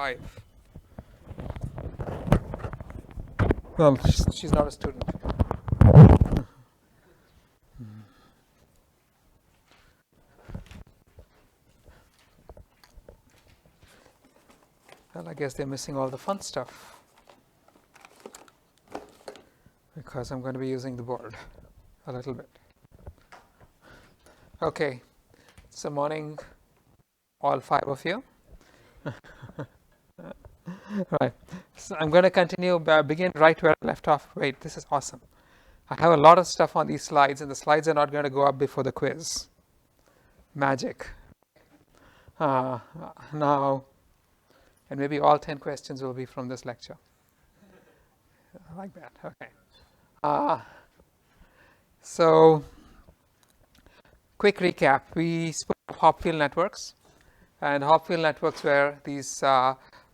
5. Well, she's not a student. Well, I guess they're missing all the fun stuff because I'm going to be using the board a little bit. Okay, so morning, all 5 of you. Right, so I'm going to continue, begin right where I left off. Wait, this is awesome. I have a lot of stuff on these slides, and the slides are not going to go up before the quiz. Magic. Now, and maybe all 10 questions will be from this lecture. I like that. Okay. So, quick recap. We spoke of Hopfield networks, and Hopfield networks were these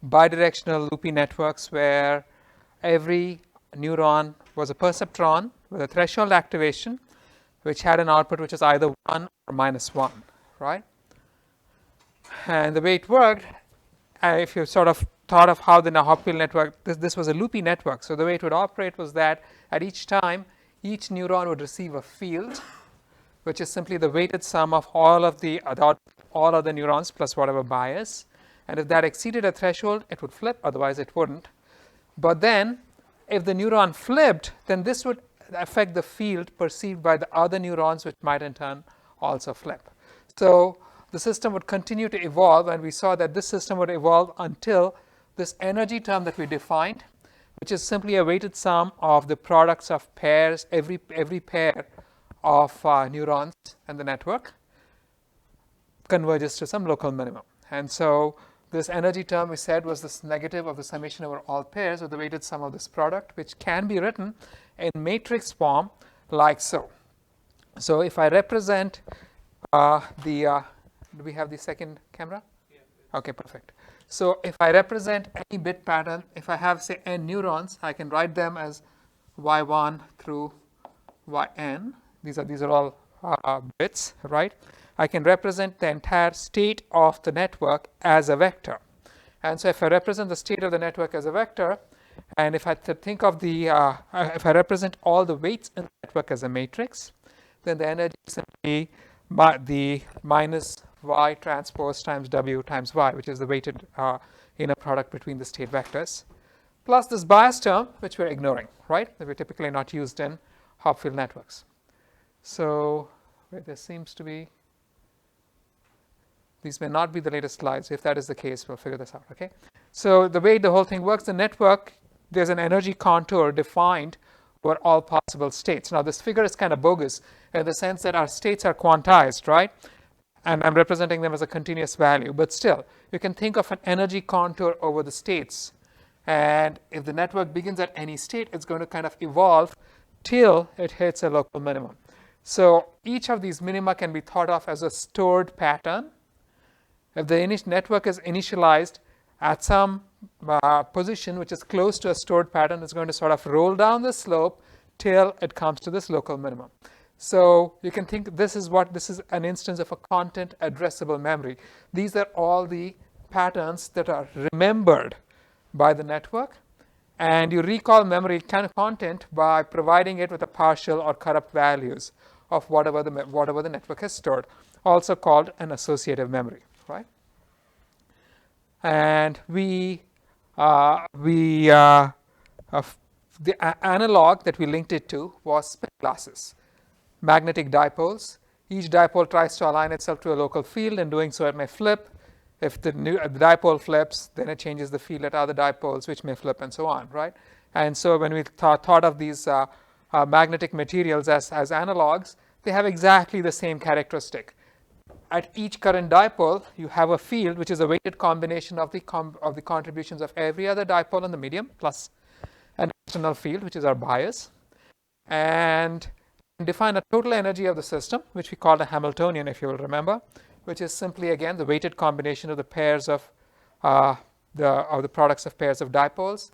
bidirectional loopy networks where every neuron was a perceptron with a threshold activation, which had an output which is either 1 or -1, right? And the way it worked, if you sort of thought of how the Hopfield network, this was a loopy network. So the way it would operate was that at each time, each neuron would receive a field, which is simply the weighted sum of all of the neurons plus whatever bias. And if that exceeded a threshold, it would flip, otherwise it wouldn't. But then, if the neuron flipped, then this would affect the field perceived by the other neurons, which might in turn also flip. So the system would continue to evolve, and we saw that this system would evolve until this energy term that we defined, which is simply a weighted sum of the products of pairs, every pair of neurons in the network converges to some local minimum. And so this energy term we said was this negative of the summation over all pairs of the weighted sum of this product, which can be written in matrix form like so. So if I represent do we have the second camera? Yeah. Okay, perfect. So if I represent any bit pattern, if I have say n neurons, I can write them as y1 through yn. These are all bits, right? I can represent the entire state of the network as a vector. And so if I represent the state of the network as a vector, and if I think of if I represent all the weights in the network as a matrix, then the energy is simply the minus y transpose times w times y, which is the weighted inner product between the state vectors, plus this bias term, which we're ignoring, right? That we're typically not used in Hopfield networks. So there seems to be, these may not be the latest slides. If that is the case, we'll figure this out, okay? So the way the whole thing works, the network, there's an energy contour defined for all possible states. Now this figure is kind of bogus in the sense that our states are quantized, right? And I'm representing them as a continuous value, but still, you can think of an energy contour over the states. And if the network begins at any state, it's going to kind of evolve till it hits a local minimum. So each of these minima can be thought of as a stored pattern. If the network is initialized at some position which is close to a stored pattern, it's going to sort of roll down the slope till it comes to this local minimum. So you can think this is an instance of a content-addressable memory. These are all the patterns that are remembered by the network, and you recall memory kind of content by providing it with a partial or corrupt values of whatever the network has stored, also called an associative memory, right? And the analog that we linked it to was spin glasses. Magnetic dipoles. Each dipole tries to align itself to a local field. In doing so, it may flip. If the dipole flips, then it changes the field at other dipoles, which may flip, and so on, right? And so when we thought of these magnetic materials as analogs, they have exactly the same characteristic. At each current dipole, you have a field which is a weighted combination of the contributions of every other dipole in the medium plus an external field, which is our bias, and define a total energy of the system, which we call the Hamiltonian, if you will remember, which is simply again the weighted combination of the pairs of the products of pairs of dipoles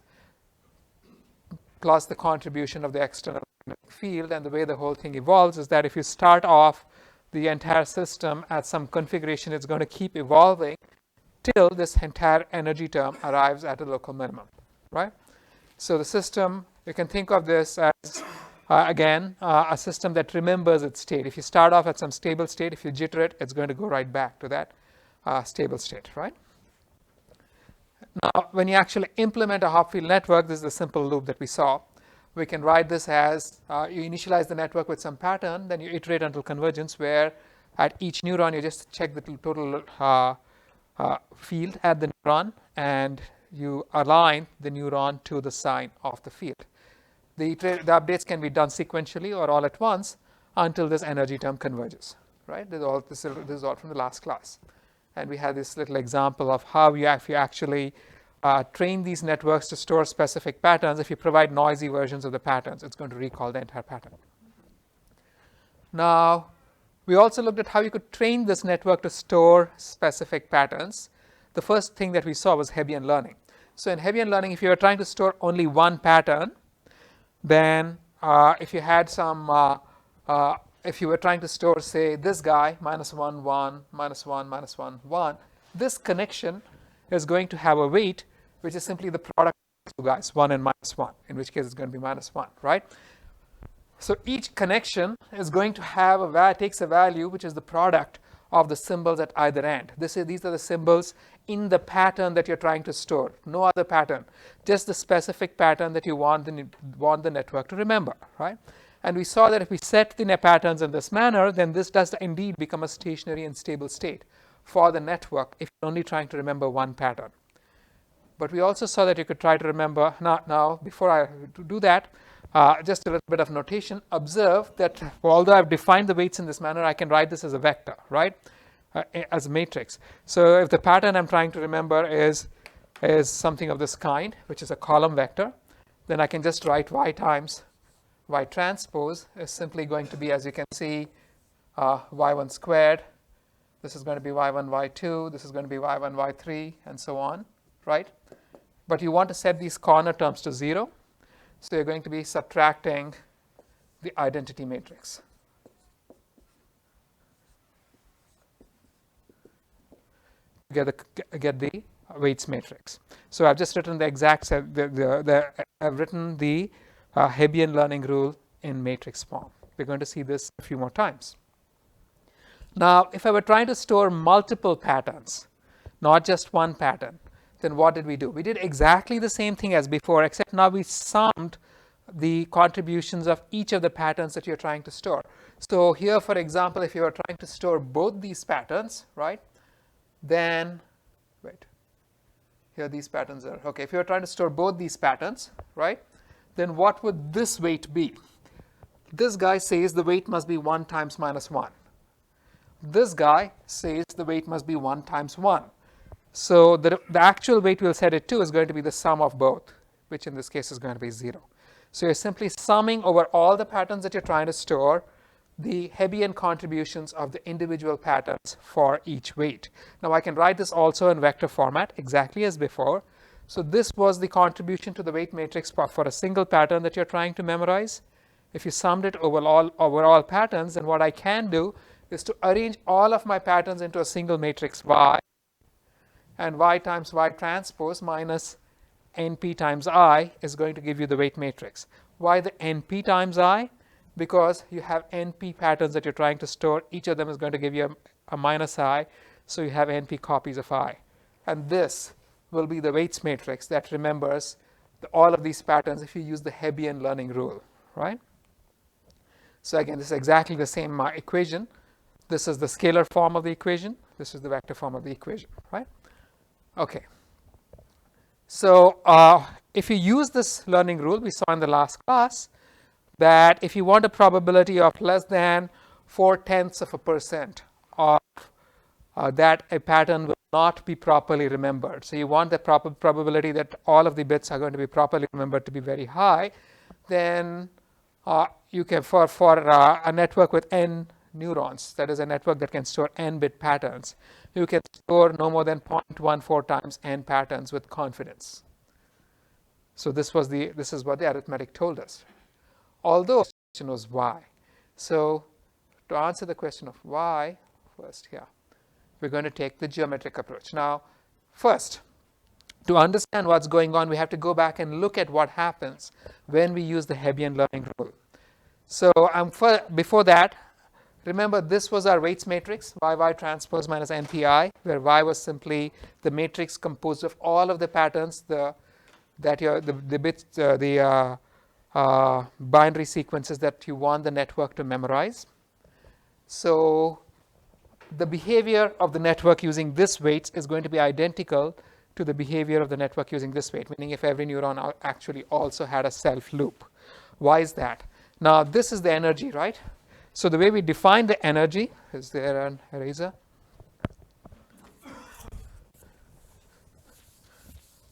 plus the contribution of the external field. And the way the whole thing evolves is that if you start off the entire system at some configuration, it's going to keep evolving till this entire energy term arrives at a local minimum, right? So the system, you can think of this as, again, a system that remembers its state. If you start off at some stable state, if you jitter it, it's going to go right back to that stable state, right? Now, when you actually implement a Hopfield network, this is the simple loop that we saw. We can write this as you initialize the network with some pattern, then you iterate until convergence, where at each neuron you just check the total field at the neuron, and you align the neuron to the sign of the field. The updates can be done sequentially or all at once until this energy term converges, right? This is all from the last class. And we had this little example of how if you actually train these networks to store specific patterns, if you provide noisy versions of the patterns, it's going to recall the entire pattern. Now, we also looked at how you could train this network to store specific patterns. The first thing that we saw was Hebbian learning. So in Hebbian learning, if you were trying to store only one pattern, then if you had some, if you were trying to store, say, this guy, -1, 1, -1, -1, 1, this connection is going to have a weight which is simply the product of two guys, 1 and -1, in which case it's going to be -1, right? So each connection is going to have takes a value which is the product of the symbols at either end. These are the symbols in the pattern that you're trying to store. No other pattern, just the specific pattern that you want the network to remember, right? And we saw that if we set the patterns in this manner, then this does indeed become a stationary and stable state for the network if you're only trying to remember one pattern. But we also saw that you could try to remember, now before I do that, just a little bit of notation. Observe that although I've defined the weights in this manner, I can write this as a vector, right? As a matrix. So if the pattern I'm trying to remember is something of this kind, which is a column vector, then I can just write y times y transpose is simply going to be, as you can see, y1 squared. This is going to be y1, y2. This is going to be y1, y3, and so on, right? But you want to set these corner terms to 0. So you're going to be subtracting the identity matrix. Get the weights matrix. So I've just written the exact I've written the Hebbian learning rule in matrix form. We're going to see this a few more times. Now, if I were trying to store multiple patterns, not just one pattern, then what did we do? We did exactly the same thing as before, except now we summed the contributions of each of the patterns that you're trying to store. So here, for example, if you are trying to store both these patterns, right, then, wait, here these patterns are, okay, if you're trying to store both these patterns, right, then what would this weight be? This guy says the weight must be 1 times -1. This guy says the weight must be 1 times 1. So the actual weight we'll set it to is going to be the sum of both, which in this case is going to be 0. So you're simply summing over all the patterns that you're trying to store the Hebbian contributions of the individual patterns for each weight. Now I can write this also in vector format exactly as before. So this was the contribution to the weight matrix for a single pattern that you're trying to memorize. If you summed it over all patterns, then what I can do is to arrange all of my patterns into a single matrix Y, and Y times Y transpose minus NP times I is going to give you the weight matrix. Why the NP times I? Because you have NP patterns that you're trying to store. Each of them is going to give you a minus I, so you have NP copies of I. And this will be the weights matrix that remembers all of these patterns if you use the Hebbian learning rule, right? So again, this is exactly the same equation. This is the scalar form of the equation. This is the vector form of the equation, right? Okay. So if you use this learning rule, we saw in the last class that if you want a probability of less than 0.4% of that a pattern will not be properly remembered. So you want the probability that all of the bits are going to be properly remembered to be very high, then you can, for a network with n neurons, that is a network that can store n bit patterns, you can store no more than 0.14 times n patterns with confidence. So this is what the arithmetic told us. Although the question was why. So to answer the question of why, first here, we're going to take the geometric approach. Now, first, to understand what's going on, we have to go back and look at what happens when we use the Hebbian learning rule. So before that, remember this was our weights matrix, YY transpose minus NPI, where Y was simply the matrix composed of all of the patterns, the bits, binary sequences that you want the network to memorize. So the behavior of the network using this weights is going to be identical to the behavior of the network using this weight, meaning if every neuron actually also had a self loop. Why is that? Now this is the energy, right? So the way we define the energy, is there an eraser?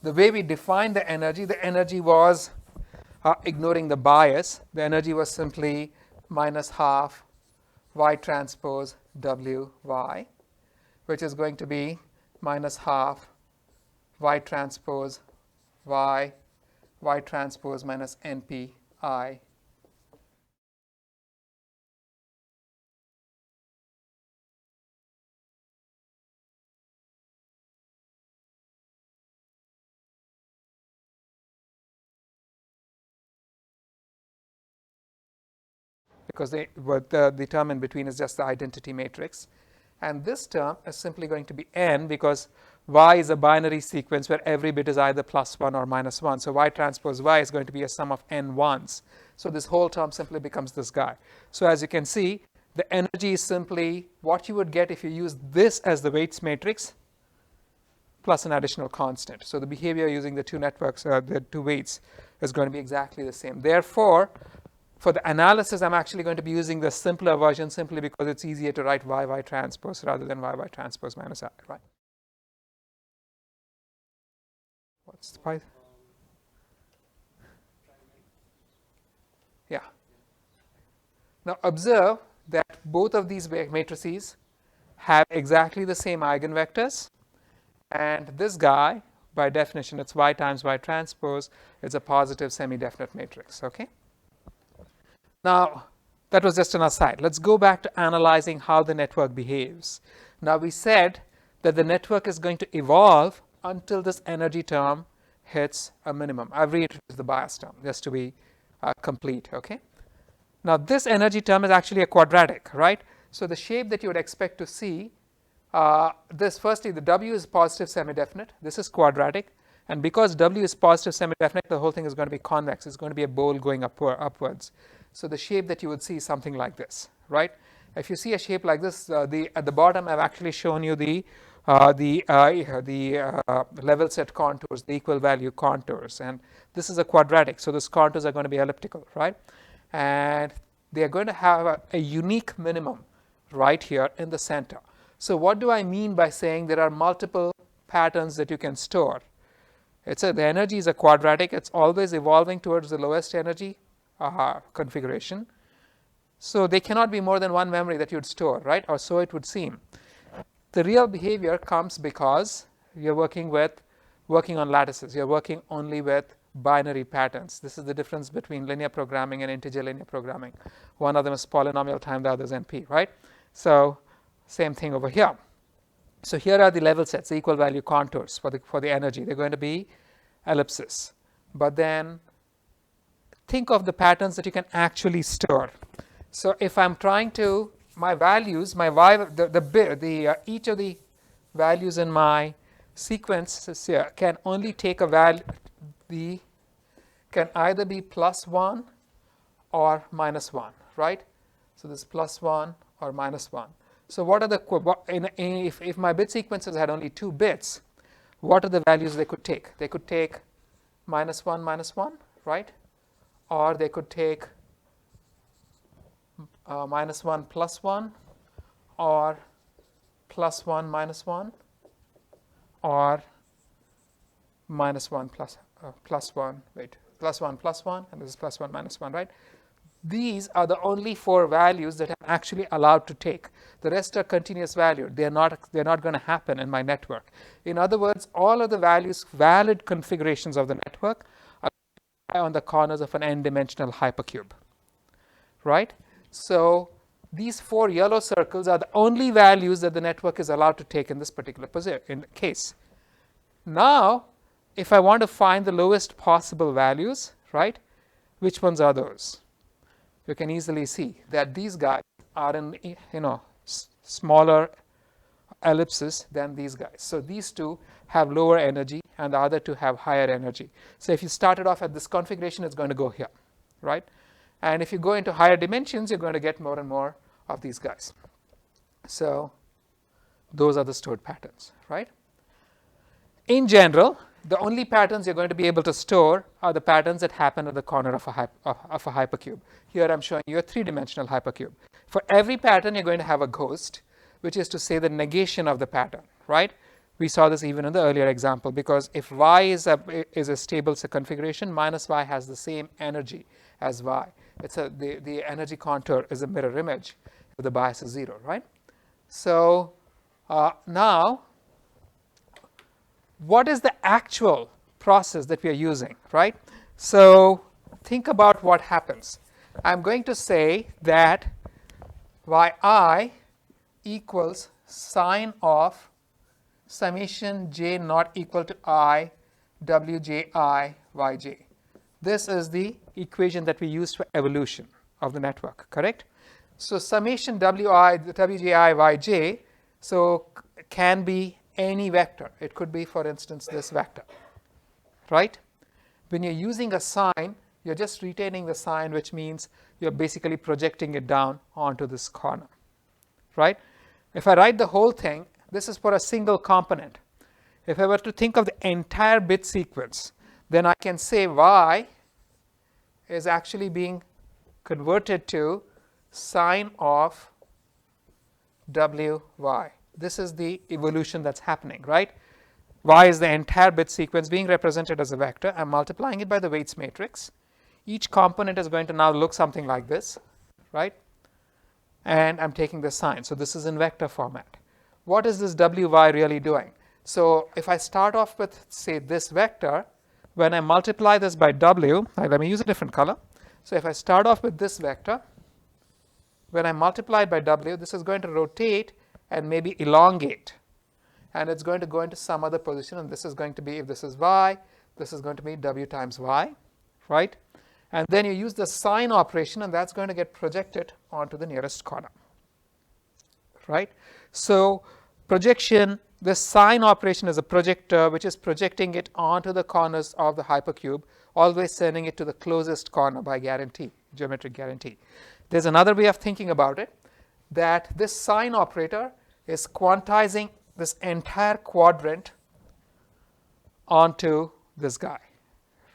The way we define the energy was, ignoring the bias, the energy was simply minus half Y transpose WY, which is going to be minus half Y transpose Y transpose minus NPI. Because the term in between is just the identity matrix. And this term is simply going to be n, because Y is a binary sequence where every bit is either +1 or -1. So Y transpose Y is going to be a sum of n ones. So this whole term simply becomes this guy. So as you can see, the energy is simply what you would get if you use this as the weights matrix plus an additional constant. So the behavior using the two networks, the two weights, is going to be exactly the same. Therefore, for the analysis, I'm actually going to be using the simpler version simply because it's easier to write YY transpose rather than YY transpose minus I, right? What's the Python? Yeah. Now observe that both of these matrices have exactly the same eigenvectors, and this guy, by definition, it's Y times Y transpose. It's a positive semi-definite matrix, okay? Now, that was just an aside. Let's go back to analyzing how the network behaves. Now, we said that the network is going to evolve until this energy term hits a minimum. I've reintroduced the bias term just to be complete, okay? Now, this energy term is actually a quadratic, right? So the shape that you would expect to see, firstly, the W is positive semi-definite. This is quadratic. And because W is positive semi-definite, the whole thing is going to be convex. It's going to be a bowl going upwards. So the shape that you would see is something like this, right? If you see a shape like this, at the bottom, I've actually shown you the level set contours, the equal value contours. And this is a quadratic. So those contours are going to be elliptical, right? And they are going to have a unique minimum right here in the center. So what do I mean by saying there are multiple patterns that you can store? The energy is a quadratic. It's always evolving towards the lowest energy configuration. So they cannot be more than one memory that you'd store, right? Or so it would seem. The real behavior comes because you're working on lattices. You're working only with binary patterns. This is the difference between linear programming and integer linear programming. One of them is polynomial time, the other is NP, right? So same thing over here. So here are the level sets, the equal value contours for the energy. They're going to be ellipses. But then think of the patterns that you can actually store. So if I'm trying to, my values, my y, each of the values in my sequences here can only take a value, can either be +1 or -1, right? So this +1 or -1. So what are if my bit sequences had only 2 bits, what are the values they could take? They could take -1, -1, right? Or they could take -1 +1, or +1 -1, or -1 +1, wait, +1 +1, and this is +1 -1, right? These are the only 4 values that I'm actually allowed to take. The rest are continuous valued. They're not going to happen in my network. In other words, all of the values, valid configurations of the network, are on the corners of an n-dimensional hypercube, right? So these 4 yellow circles are the only values that the network is allowed to take in this particular case. now, if I want to find the lowest possible values, right, which ones are those? You can easily see that these guys are in, smaller ellipses than these guys. So these two have lower energy and the other two have higher energy. So if you started off at this configuration, it's going to go here, right? And if you go into higher dimensions, you're going to get more and more of these guys. So those are the stored patterns, right? In general, the only patterns you're going to be able to store are the patterns that happen at the corner of a hypercube. Here I'm showing you a three-dimensional hypercube. For every pattern, you're going to have a ghost, which is to say the negation of the pattern, right? We saw this even in the earlier example, because if y is a stable configuration, minus y has the same energy as y. The energy contour is a mirror image if the bias is 0, right? So now, what is the actual process that we are using, right? So think about what happens. I'm going to say that yi equals sine of summation j not equal to I wji yj. This is the equation that we use for evolution of the network, correct? So summation wji yj so can be any vector. It could be, for instance, this vector, right? When you're using a sign, you're just retaining the sign, which means you're basically projecting it down onto this corner, right? If I write the whole thing, this is for a single component. If I were to think of the entire bit sequence, then I can say y is actually being converted to sine of wy. This is the evolution that's happening, right? Y is the entire bit sequence being represented as a vector. I'm multiplying it by the weights matrix. Each component is going to now look something like this, right? And I'm taking the sign. So this is in vector format. What is this wy really doing? So if I start off with, say, this vector, when I multiply this by w, let me use a different color. So if I start off with this vector, when I multiply it by w, this is going to rotate and maybe elongate. And it's going to go into some other position. And this is going to be, if this is y, this is going to be w times y, right? And then you use the sine operation, and that's going to get projected onto the nearest corner, right? So projection, the sine operation is a projector which is projecting it onto the corners of the hypercube, always sending it to the closest corner by guarantee, geometric guarantee. There's another way of thinking about it, that this sine operator is quantizing this entire quadrant onto this guy,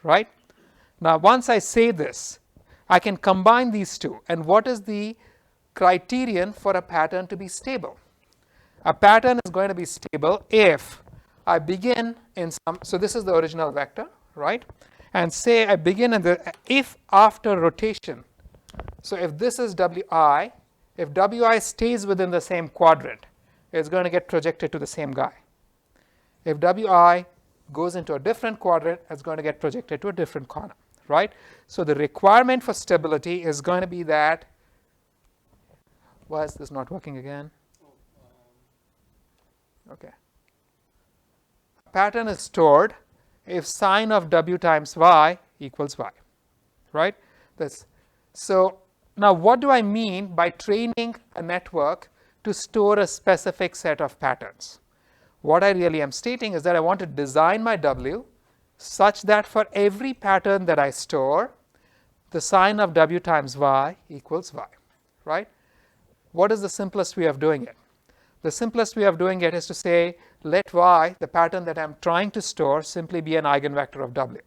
right? Now, once I say this, I can combine these two. And what is the criterion for a pattern to be stable? A pattern is going to be stable if I begin in some, so this is the original vector, right? And say I begin in the, if after rotation, so if this is wi, if wi stays within the same quadrant, it's going to get projected to the same guy. If wi goes into a different quadrant, it's going to get projected to a different corner, right? So the requirement for stability is going to be that, why is this not working again? Okay. Pattern is stored if sine of w times y equals y, right? So now what do I mean by training a network to store a specific set of patterns? What I really am stating is that I want to design my w such that for every pattern that I store, the sine of w times y equals y, right? What is the simplest way of doing it? The simplest way of doing it is to say, let y, the pattern that I'm trying to store, simply be an eigenvector of w.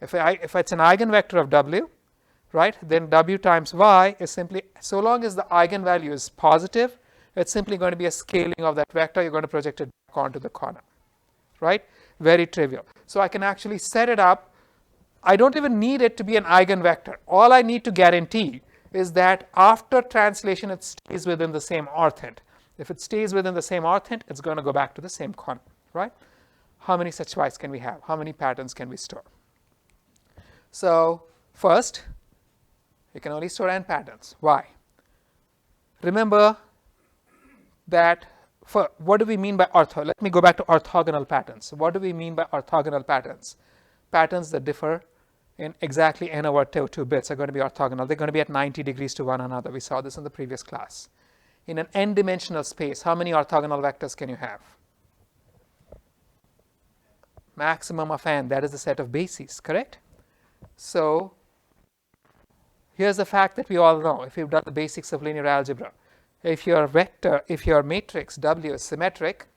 If it's an eigenvector of w, right, then w times y is simply, so long as the eigenvalue is positive, it's simply going to be a scaling of that vector. You're going to project it back onto the corner, right? Very trivial. So I can actually set it up. I don't even need it to be an eigenvector. All I need to guarantee is that after translation, it stays within the same orthent. If it stays within the same orthent, it's going to go back to the same corner, right? How many such y's can we have? How many patterns can we store? So first, you can only store n patterns. Why? Remember that for what do we mean by ortho? Let me go back to orthogonal patterns. What do we mean by orthogonal patterns? Patterns that differ in exactly n over 2 bits are going to be orthogonal. They're going to be at 90 degrees to one another. We saw this in the previous class. In an n-dimensional space, how many orthogonal vectors can you have? Maximum of n, that is the set of bases, correct? So here's the fact that we all know if you've done the basics of linear algebra. If your matrix W is symmetric,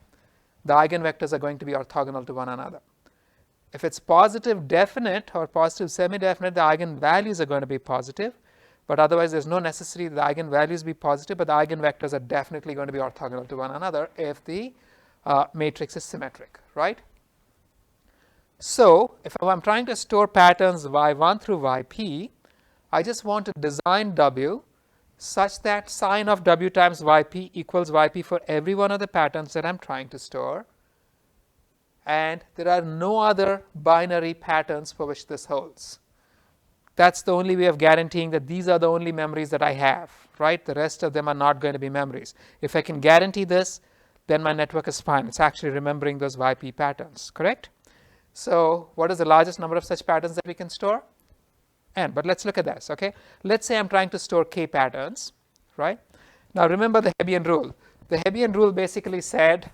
the eigenvectors are going to be orthogonal to one another. If it's positive definite or positive semi-definite, the eigenvalues are going to be positive, but otherwise there's no necessity that the eigenvalues be positive, but the eigenvectors are definitely going to be orthogonal to one another if the matrix is symmetric, right? So if I'm trying to store patterns y1 through yp, I just want to design W such that sine of W times yp equals yp for every one of the patterns that I'm trying to store. And there are no other binary patterns for which this holds. That's the only way of guaranteeing that these are the only memories that I have, right? The rest of them are not going to be memories. If I can guarantee this, then my network is fine. It's actually remembering those yp patterns, correct? So what is the largest number of such patterns that we can store? N. But let's look at this, okay? Let's say I'm trying to store k patterns, right? Now remember the Hebbian rule. The Hebbian rule basically said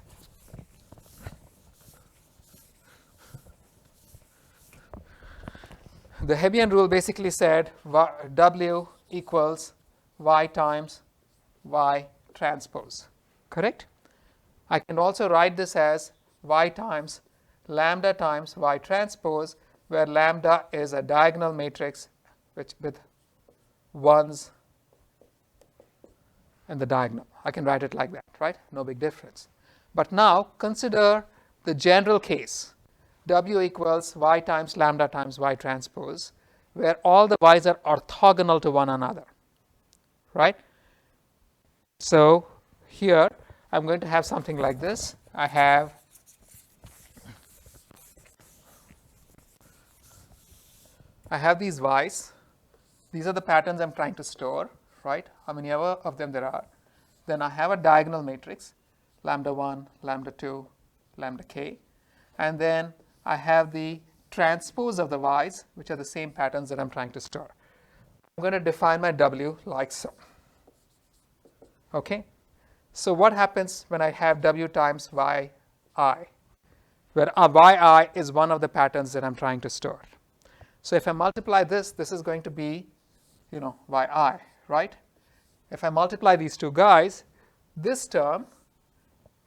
W equals y times y transpose, correct? I can also write this as y times lambda times y transpose, where lambda is a diagonal matrix which with ones in the diagonal. I can write it like that, right? No big difference. But now consider the general case. W equals y times lambda times y transpose, where all the y's are orthogonal to one another, right? So here I'm going to have something like this. I have these y's. These are the patterns I'm trying to store, right? How many ever of them there are. Then I have a diagonal matrix, lambda 1, lambda 2, lambda k. And then I have the transpose of the y's, which are the same patterns that I'm trying to store. I'm going to define my W like so. Okay? So what happens when I have W times yi, where yi is one of the patterns that I'm trying to store. So if I multiply this, this is going to be, yi, right? If I multiply these two guys, this term,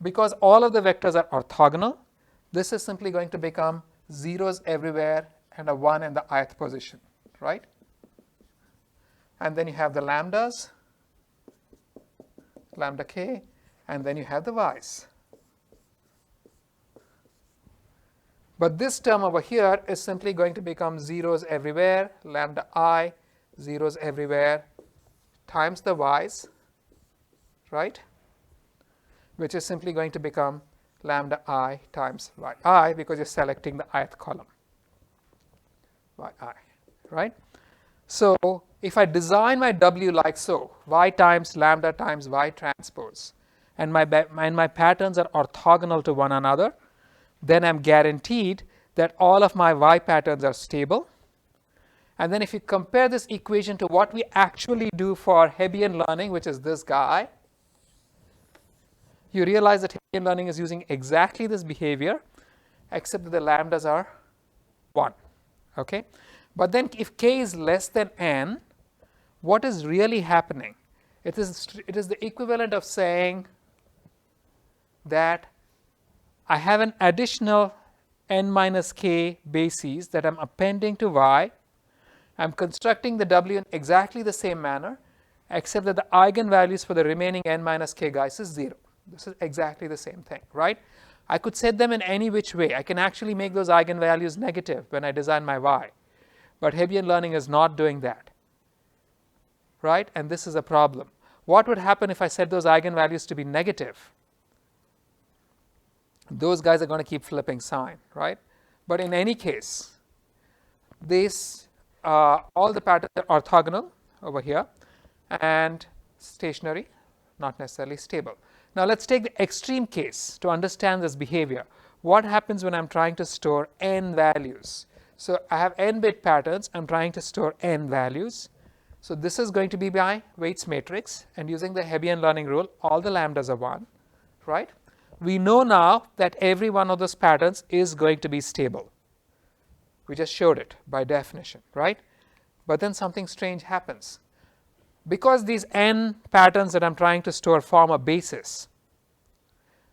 because all of the vectors are orthogonal, this is simply going to become zeros everywhere and a 1 in the ith position, right? And then you have the lambdas, lambda k, and then you have the y's. But this term over here is simply going to become zeros everywhere, lambda I, zeros everywhere, times the y's, right? Which is simply going to become lambda I times yi, because you're selecting the ith column, yi, right? So if I design my W like so, y times lambda times y transpose, and my patterns are orthogonal to one another, then I'm guaranteed that all of my y patterns are stable. And then if you compare this equation to what we actually do for Hebbian learning, which is this guy, you realize that Hebbian learning is using exactly this behavior, except that the lambdas are 1. Okay? But then if k is less than n, what is really happening? It is the equivalent of saying that I have an additional n minus k bases that I'm appending to y. I'm constructing the W in exactly the same manner, except that the eigenvalues for the remaining n minus k guys is 0. This is exactly the same thing, right? I could set them in any which way. I can actually make those eigenvalues negative when I design my y. But Hebbian learning is not doing that, right? And this is a problem. What would happen if I set those eigenvalues to be negative? Those guys are going to keep flipping sign, right? But in any case, all the patterns are orthogonal over here and stationary, not necessarily stable. Now let's take the extreme case to understand this behavior. What happens when I'm trying to store n values? So I have n bit patterns, I'm trying to store n values. So this is going to be my weights matrix, and using the Hebbian learning rule, all the lambdas are 1, right? We know now that every one of those patterns is going to be stable. We just showed it by definition, right? But then something strange happens. Because these n patterns that I'm trying to store form a basis,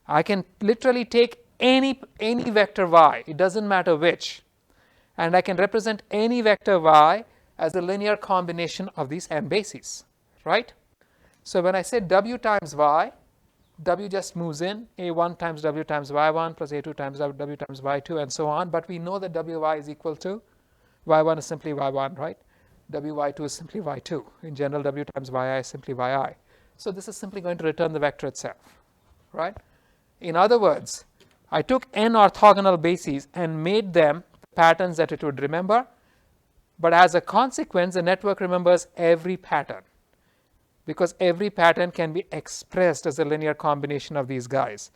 I can literally take any vector y, it doesn't matter which, and I can represent any vector y as a linear combination of these n bases, right? So when I say w times y, w just moves in, a1 times w times y1 plus a2 times w times y2 and so on, but we know that wy is equal to, y1 is simply y1, right? wy2 is simply y2. In general, w times yi is simply yi. So this is simply going to return the vector itself, right? In other words, I took n orthogonal bases and made them patterns that it would remember, but as a consequence, the network remembers every pattern, because every pattern can be expressed as a linear combination of these guys.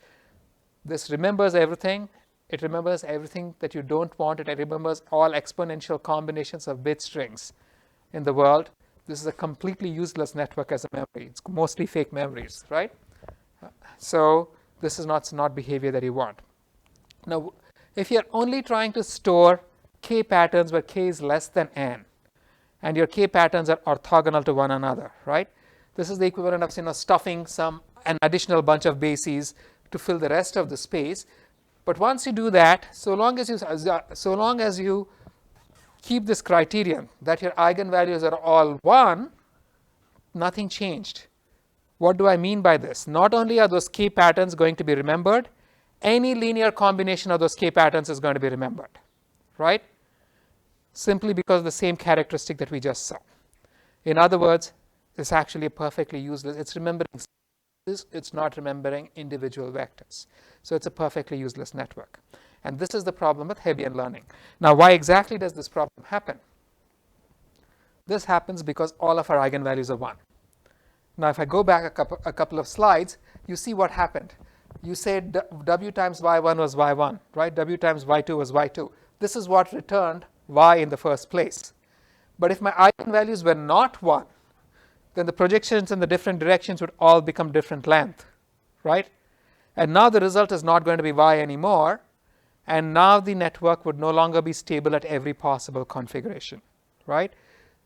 This remembers everything. It remembers everything that you don't want. It remembers all exponential combinations of bit strings in the world. This is a completely useless network as a memory. It's mostly fake memories, right? So this is not behavior that you want. Now, if you're only trying to store k patterns where k is less than n, and your k patterns are orthogonal to one another, right? This is the equivalent of stuffing an additional bunch of bases to fill the rest of the space. But once you do that, so long as you keep this criterion that your eigenvalues are all 1, nothing changed. What do I mean by this? Not only are those k patterns going to be remembered, any linear combination of those k patterns is going to be remembered, right? Simply because of the same characteristic that we just saw. In other words, it's actually perfectly useless. It's remembering this, it's not remembering individual vectors. So it's a perfectly useless network. And this is the problem with Hebbian learning. Now, why exactly does this problem happen? This happens because all of our eigenvalues are 1. Now, if I go back a couple of slides, you see what happened. You said w times y1 was y1, right? W times y2 was y2. This is what returned y in the first place. But if my eigenvalues were not 1, then the projections in the different directions would all become different length, right? And now the result is not going to be y anymore, and now the network would no longer be stable at every possible configuration, right?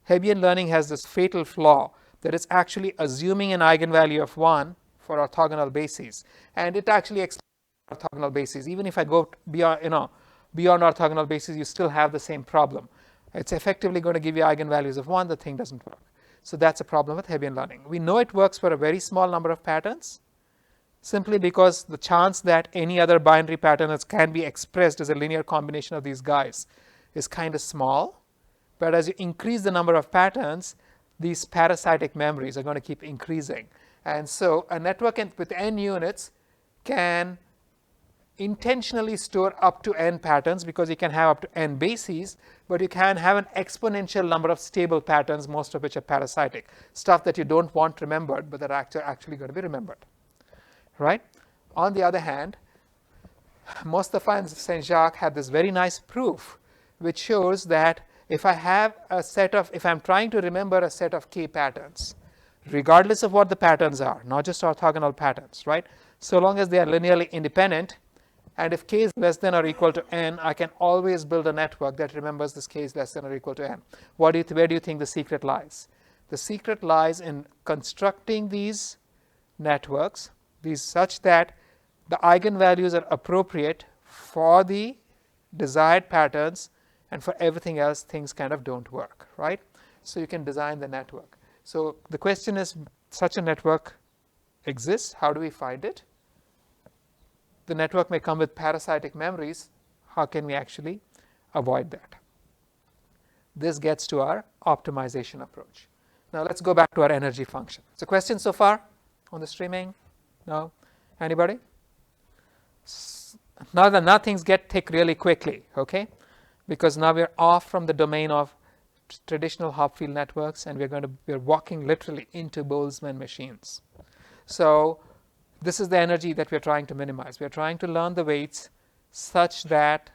Hebbian learning has this fatal flaw that it's actually assuming an eigenvalue of 1 for orthogonal bases, and it actually extends orthogonal bases. Even if I go beyond orthogonal bases, you still have the same problem. It's effectively going to give you eigenvalues of 1. The thing doesn't work. So that's a problem with Hebbian learning. We know it works for a very small number of patterns, simply because the chance that any other binary pattern can be expressed as a linear combination of these guys is kind of small. But as you increase the number of patterns, these parasitic memories are going to keep increasing. And so a network with n units can intentionally store up to n patterns, because you can have up to n bases, but you can have an exponential number of stable patterns, most of which are parasitic, stuff that you don't want remembered but that are actually going to be remembered, right? On the other hand, Mostafa and Saint-Jacques had this very nice proof which shows that if I'm trying to remember a set of k patterns, regardless of what the patterns are, not just orthogonal patterns, right? So long as they are linearly independent, and if k is less than or equal to n, I can always build a network that remembers this k is less than or equal to n. Where do you think the secret lies? The secret lies in constructing these networks, such that the eigenvalues are appropriate for the desired patterns, and for everything else, things kind of don't work, right? So you can design the network. So the question is, such a network exists. How do we find it? The network may come with parasitic memories. How can we actually avoid that? This gets to our optimization approach. Now let's go back to our energy function. So questions so far on the streaming? No? Anybody? Now things get thick really quickly, okay? Because now we're off from the domain of traditional Hopfield networks, and we're walking literally into Boltzmann machines. So this is the energy that we're trying to minimize. We're trying to learn the weights such that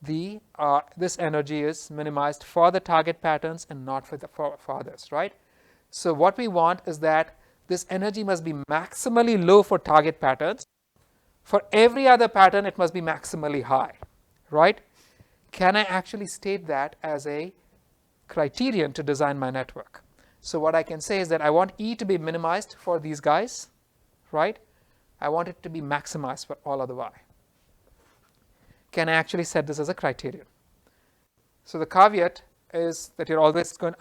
this energy is minimized for the target patterns and not for others, right? So what we want is that this energy must be maximally low for target patterns. For every other pattern, it must be maximally high, right? Can I actually state that as a criterion to design my network? So what I can say is that I want E to be minimized for these guys, right? I want it to be maximized for all other Y. Can I actually set this as a criterion? So the caveat is that you're always going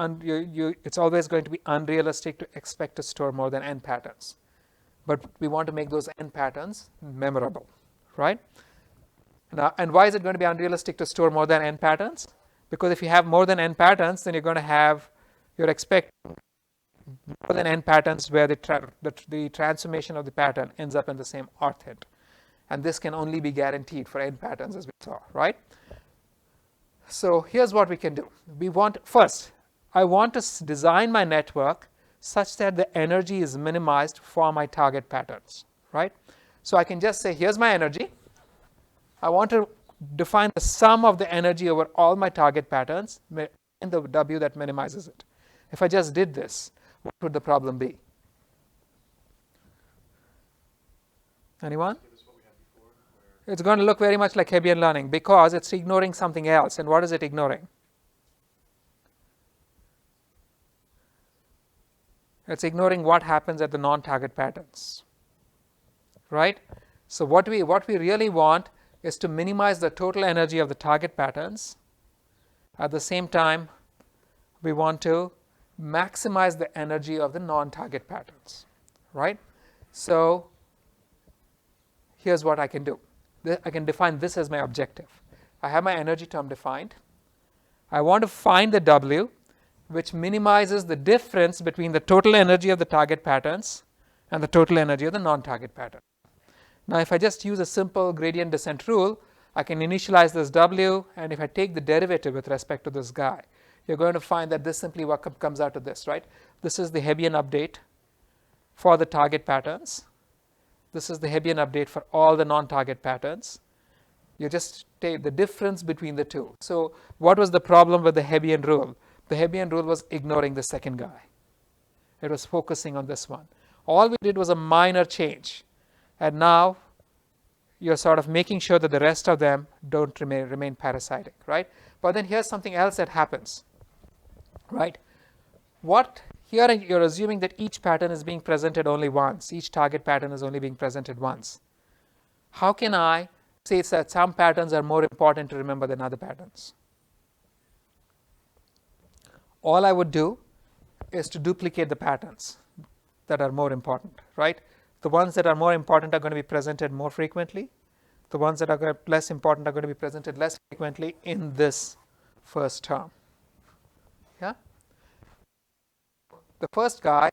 it's always going to be unrealistic to expect to store more than n patterns. But we want to make those n patterns memorable, right? Now, and why is it going to be unrealistic to store more than n patterns? Because if you have more than n patterns, then you're expecting more than n patterns where the transformation of the pattern ends up in the same orthid. And this can only be guaranteed for n patterns, as we saw, right? So here's what we can do. First, I want to design my network such that the energy is minimized for my target patterns, right? So I can just say, here's my energy. I want to define the sum of the energy over all my target patterns and the W that minimizes it. If I just did this, what would the problem be? Anyone? It's going to look very much like Hebbian learning because it's ignoring something else. And what is it ignoring? It's ignoring what happens at the non-target patterns, right? So what we really want is to minimize the total energy of the target patterns. At the same time, we want to maximize the energy of the non-target patterns, right? So here's what I can do. I can define this as my objective. I have my energy term defined. I want to find the W which minimizes the difference between the total energy of the target patterns and the total energy of the non-target pattern. Now if I just use a simple gradient descent rule, I can initialize this W, and if I take the derivative with respect to this guy, you're going to find that this simply what comes out to this, right? This is the Hebbian update for the target patterns. This is the Hebbian update for all the non-target patterns. You just take the difference between the two. So what was the problem with the Hebbian rule? The Hebbian rule was ignoring the second guy. It was focusing on this one. All we did was a minor change. And now you're sort of making sure that the rest of them don't remain parasitic, right? But then here's something else that happens, right? Here you're assuming that each pattern is being presented only once. Each target pattern is only being presented once. How can I say that some patterns are more important to remember than other patterns? All I would do is to duplicate the patterns that are more important, right? The ones that are more important are going to be presented more frequently. The ones that are less important are going to be presented less frequently in this first term. Yeah? The first guy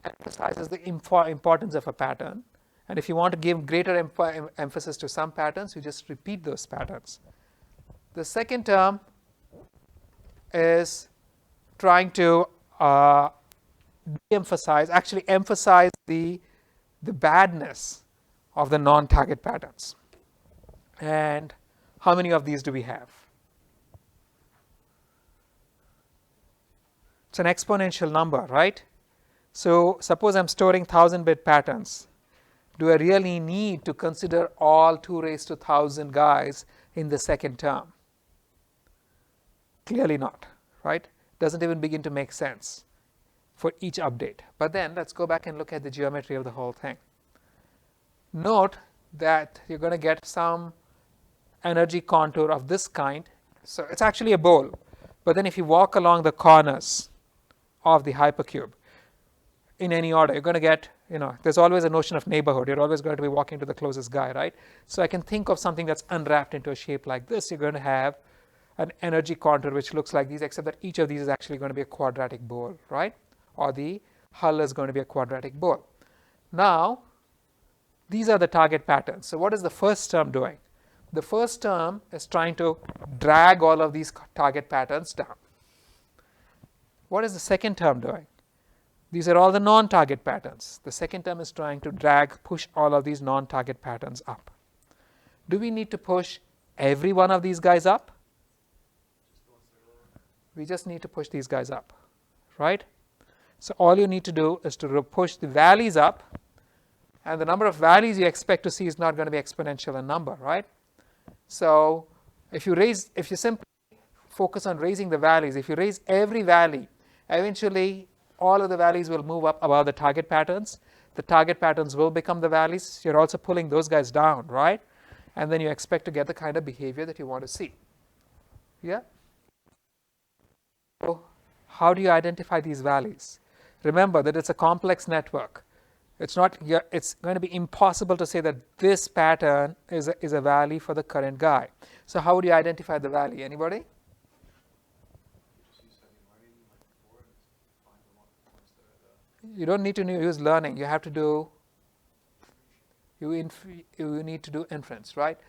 emphasizes the importance of a pattern. And if you want to give greater emphasis to some patterns, you just repeat those patterns. The second term is trying to emphasize the badness of the non-target patterns. And how many of these do we have? It's an exponential number, right? So suppose I'm storing 1000-bit patterns. Do I really need to consider all 2 raised to 1000 guys in the second term? Clearly not, right? Doesn't even begin to make sense for each update. But then let's go back and look at the geometry of the whole thing. Note that you're going to get some energy contour of this kind. So it's actually a bowl. But then if you walk along the corners of the hypercube in any order, you're going to get, there's always a notion of neighborhood. You're always going to be walking to the closest guy, right? So I can think of something that's unwrapped into a shape like this. You're going to have an energy contour which looks like these, except that each of these is actually going to be a quadratic bowl, right? Or the hull is going to be a quadratic bowl. Now, these are the target patterns. So what is the first term doing? The first term is trying to drag all of these target patterns down. What is the second term doing? These are all the non-target patterns. The second term is trying to push all of these non-target patterns up. Do we need to push every one of these guys up? We just need to push these guys up, right? So all you need to do is to push the values up, and the number of values you expect to see is not going to be exponential in number, right? So if you simply focus on raising the values, if you raise every value, eventually all of the values will move up above the target patterns. The target patterns will become the values. You're also pulling those guys down, right? And then you expect to get the kind of behavior that you want to see. Yeah? So how do you identify these values? Remember that it's a complex network. It's going to be impossible to say that this pattern is a value for the current guy. So how would you identify the value? Anybody? You don't need to use learning. You have to do, you need to do inference, right?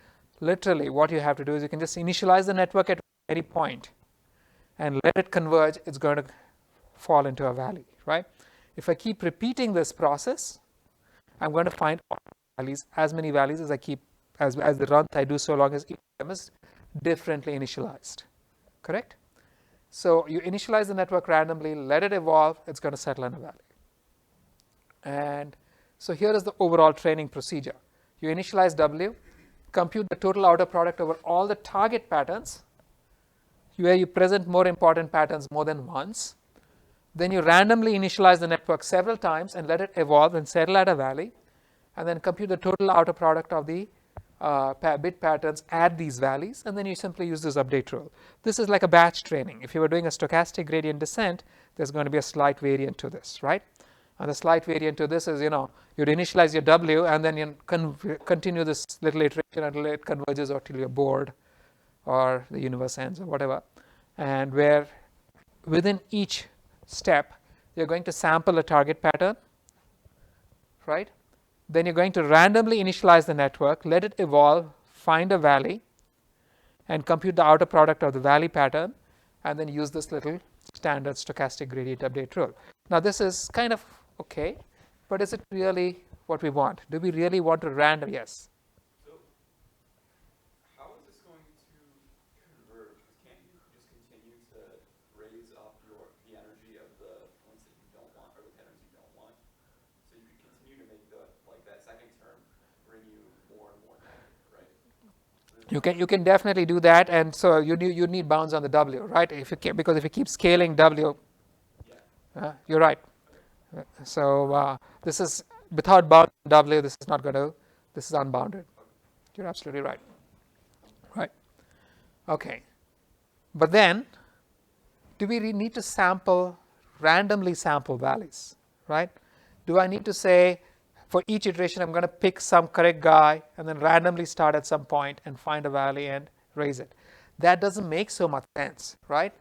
Literally what you have to do is you can just initialize the network at any point and let it converge. It's going to fall into a value, right? If I keep repeating this process, I'm going to find all values, as many values as I keep, as the runs I do, so long as each of them is differently initialized, correct? So you initialize the network randomly, let it evolve, it's going to settle in a value. And so here is the overall training procedure. You initialize W, compute the total outer product over all the target patterns, where you present more important patterns more than once. Then you randomly initialize the network several times and let it evolve and settle at a value, and then compute the total outer product of the bit patterns at these values, and then you simply use this update rule. This is like a batch training. If you were doing a stochastic gradient descent, there's going to be a slight variant to this, right? And the slight variant to this is, you'd initialize your W and then you continue this little iteration until it converges or till you're bored or the universe ends or whatever. And where within each step, you're going to sample a target pattern, right? Then you're going to randomly initialize the network, let it evolve, find a valley, and compute the outer product of the valley pattern, and then use this little standard stochastic gradient update rule. Now this is kind of okay, but is it really what we want? Do we really want to random? Yes. So how is this going to converge? Because can't you just continue to raise up the energy of the ones that you don't want, or the patterns you don't want? So you can continue to make that second term bring you more and more negative, right? You can definitely do that, and so you need bounds on the W, right? Because if you keep scaling W, you're right. So this is without bound W. This is not going to. This is unbounded. You're absolutely right. Right. Okay. But then, do we need to randomly sample values? Right? Do I need to say, for each iteration, I'm going to pick some correct guy and then randomly start at some point and find a value and raise it? That doesn't make so much sense, right?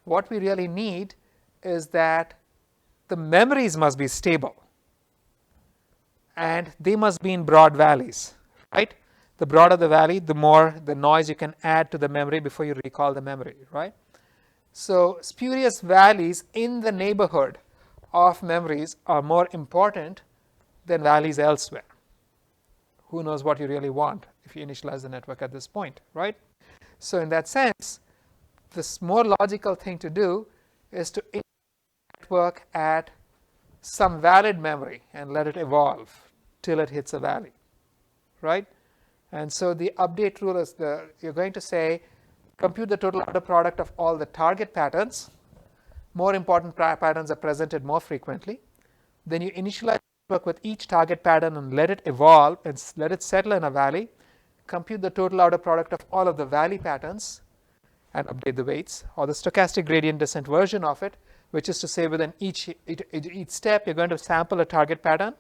What we really need is that the memories must be stable and they must be in broad valleys, right? The broader the valley, the more the noise you can add to the memory before you recall the memory, right? So spurious valleys in the neighborhood of memories are more important than valleys elsewhere. Who knows what you really want if you initialize the network at this point, right? So in that sense, this more logical thing to do is to network at some valid memory and let it evolve till it hits a valley, right? And so the update rule is you're going to say, compute the total outer product of all the target patterns. More important patterns are presented more frequently. Then you initialize the network with each target pattern and let it evolve and let it settle in a valley. Compute the total outer product of all of the valley patterns and update the weights, or the stochastic gradient descent version of it, which is to say within each step you're going to sample a target pattern,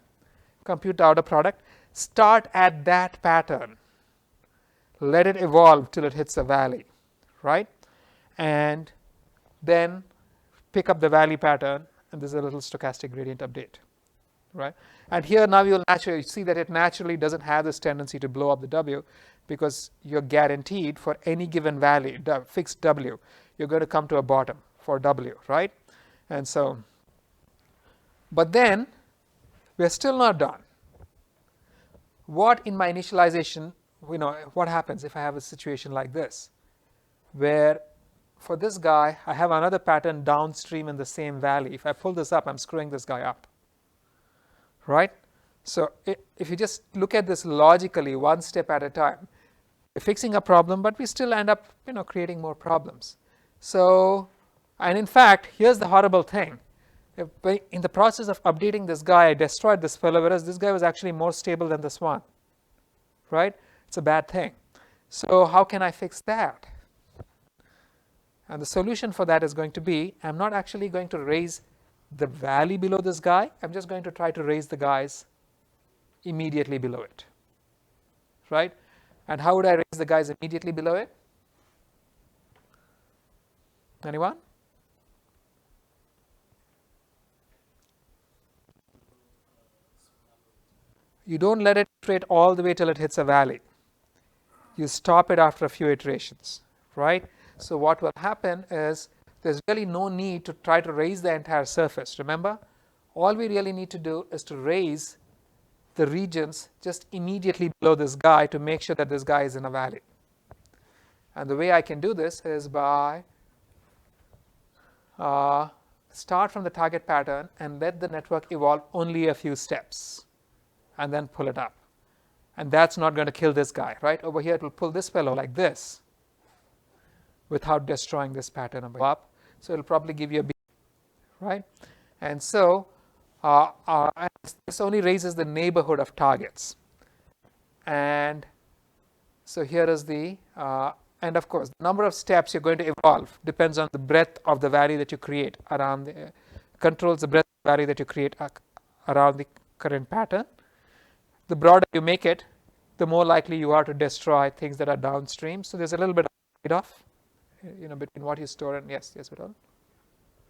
compute the outer product, start at that pattern, let it evolve till it hits a valley, right? And then pick up the valley pattern, and this is a little stochastic gradient update, right? And here now you'll naturally see that it naturally doesn't have this tendency to blow up the W, because you're guaranteed for any given value, fixed W, you're going to come to a bottom for W, right? And so But then we're still not done. What in my initialization, what happens if I have a situation like this, where for this guy, I have another pattern downstream in the same valley. If I pull this up, I'm screwing this guy up, right? So if you just look at this logically, one step at a time, we're fixing a problem, but we still end up, creating more problems. So, and in fact, here's the horrible thing. In the process of updating this guy, I destroyed this fellow, whereas this guy was actually more stable than this one, right? It's a bad thing. So how can I fix that? And the solution for that is going to be, I'm not actually going to raise the valley below this guy. I'm just going to try to raise the guys immediately below it, right? And how would I raise the guys immediately below it? Anyone? You don't let it iterate all the way till it hits a valley. You stop it after a few iterations, right? So what will happen is there's really no need to try to raise the entire surface. Remember, all we really need to do is to raise the regions just immediately below this guy to make sure that this guy is in a valley. And the way I can do this is by start from the target pattern and let the network evolve only a few steps and then pull it up. And that's not going to kill this guy, right? Over here it will pull this fellow like this without destroying this pattern up. So it will probably give you a B, right? And so this only raises the neighborhood of targets. And so here is the, and of course, the number of steps you're going to evolve depends on the breadth of the valley that you create around the, controls the breadth of the valley that you create around the current pattern. The broader you make it, the more likely you are to destroy things that are downstream. So there's a little bit of trade-off, between what you store and yes, Vidal.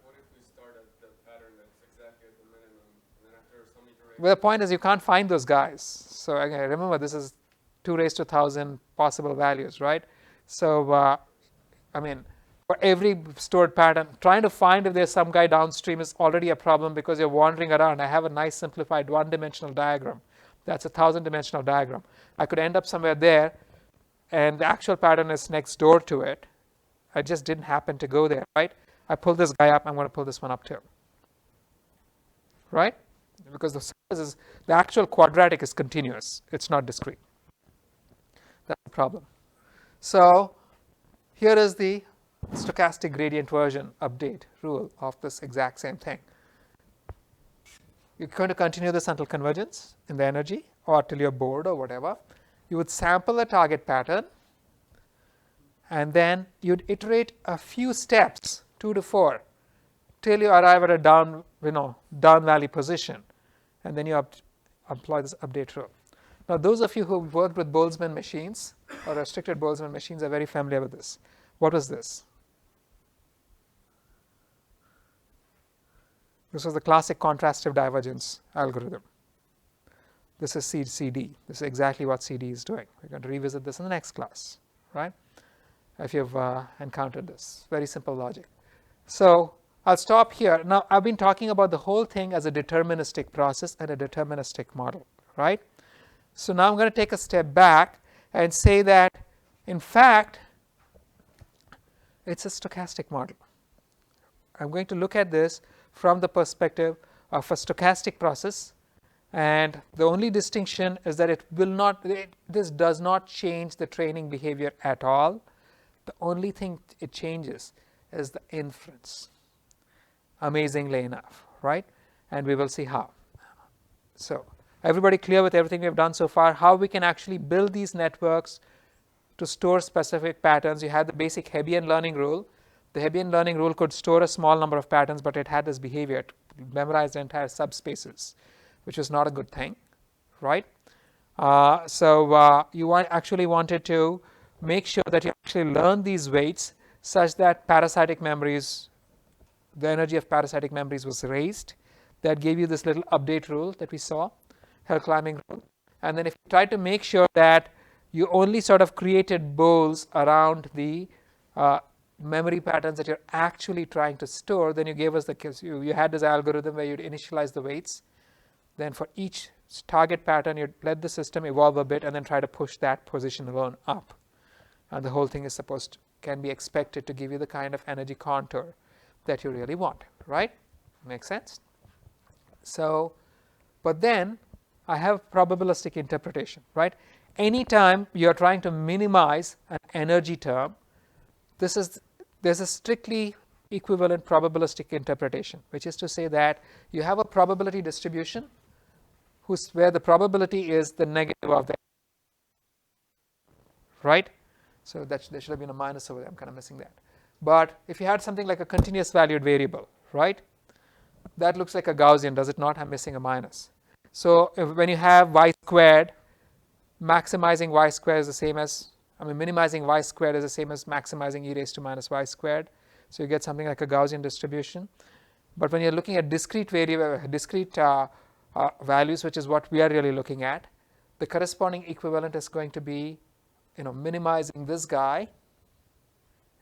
What if we start at the pattern that's exactly at the minimum, and then after some iterations? Well, the point is you can't find those guys. So again, remember this is 2 raised to 1,000 possible values, right? So for every stored pattern, trying to find if there's some guy downstream is already a problem because you're wandering around. I have a nice simplified one-dimensional diagram. That's a 1,000-dimensional diagram. I could end up somewhere there, and the actual pattern is next door to it. I just didn't happen to go there, right? I pull this guy up, I'm going to pull this one up too, right? Because the surface is, the actual quadratic is continuous. It's not discrete. That's the problem. So here is the stochastic gradient version update rule of this exact same thing. You're going to continue this until convergence in the energy or till you're bored or whatever. You would sample the target pattern and then you'd iterate a few steps, 2 to 4, till you arrive at a down valley position, and then you employ this update rule. Now those of you who worked with Boltzmann machines or restricted Boltzmann machines are very familiar with this. What was this? This was the classic contrastive divergence algorithm. This is CD. This is exactly what CD is doing. We're going to revisit this in the next class, right? If you've encountered this. Very simple logic. So I'll stop here. Now I've been talking about the whole thing as a deterministic process and a deterministic model, right? So now I'm going to take a step back and say that, in fact, it's a stochastic model. I'm going to look at this from the perspective of a stochastic process, and the only distinction is that this does not change the training behavior at all. The only thing it changes is the inference, amazingly enough, right? And we will see how. So everybody clear with everything we have done so far? How we can actually build these networks to store specific patterns? You had the basic Hebbian learning rule. The Hebbian learning rule could store a small number of patterns, but it had this behavior. It memorized the entire subspaces, which was not a good thing, right? You actually wanted to make sure that you actually learn these weights such that parasitic memories, the energy of parasitic memories was raised. That gave you this little update rule that we saw, hill climbing rule. And then if you try to make sure that you only sort of created bowls around the memory patterns that you're actually trying to store, then you gave us you had this algorithm where you'd initialize the weights. Then for each target pattern, you'd let the system evolve a bit and then try to push that position alone up. And the whole thing is can be expected to give you the kind of energy contour that you really want, right? Make sense? So, but then I have probabilistic interpretation, right? Anytime you're trying to minimize an energy term, there's a strictly equivalent probabilistic interpretation, which is to say that you have a probability distribution where the probability is the negative of the, right? So there should have been a minus over there. I'm kind of missing that. But if you had something like a continuous valued variable, right? That looks like a Gaussian, does it not? I'm missing a minus. So when you have y squared, maximizing y squared is the same as, minimizing y squared is the same as maximizing e raised to minus y squared. So you get something like a Gaussian distribution. But when you're looking at discrete values, which is what we are really looking at, the corresponding equivalent is going to be, minimizing this guy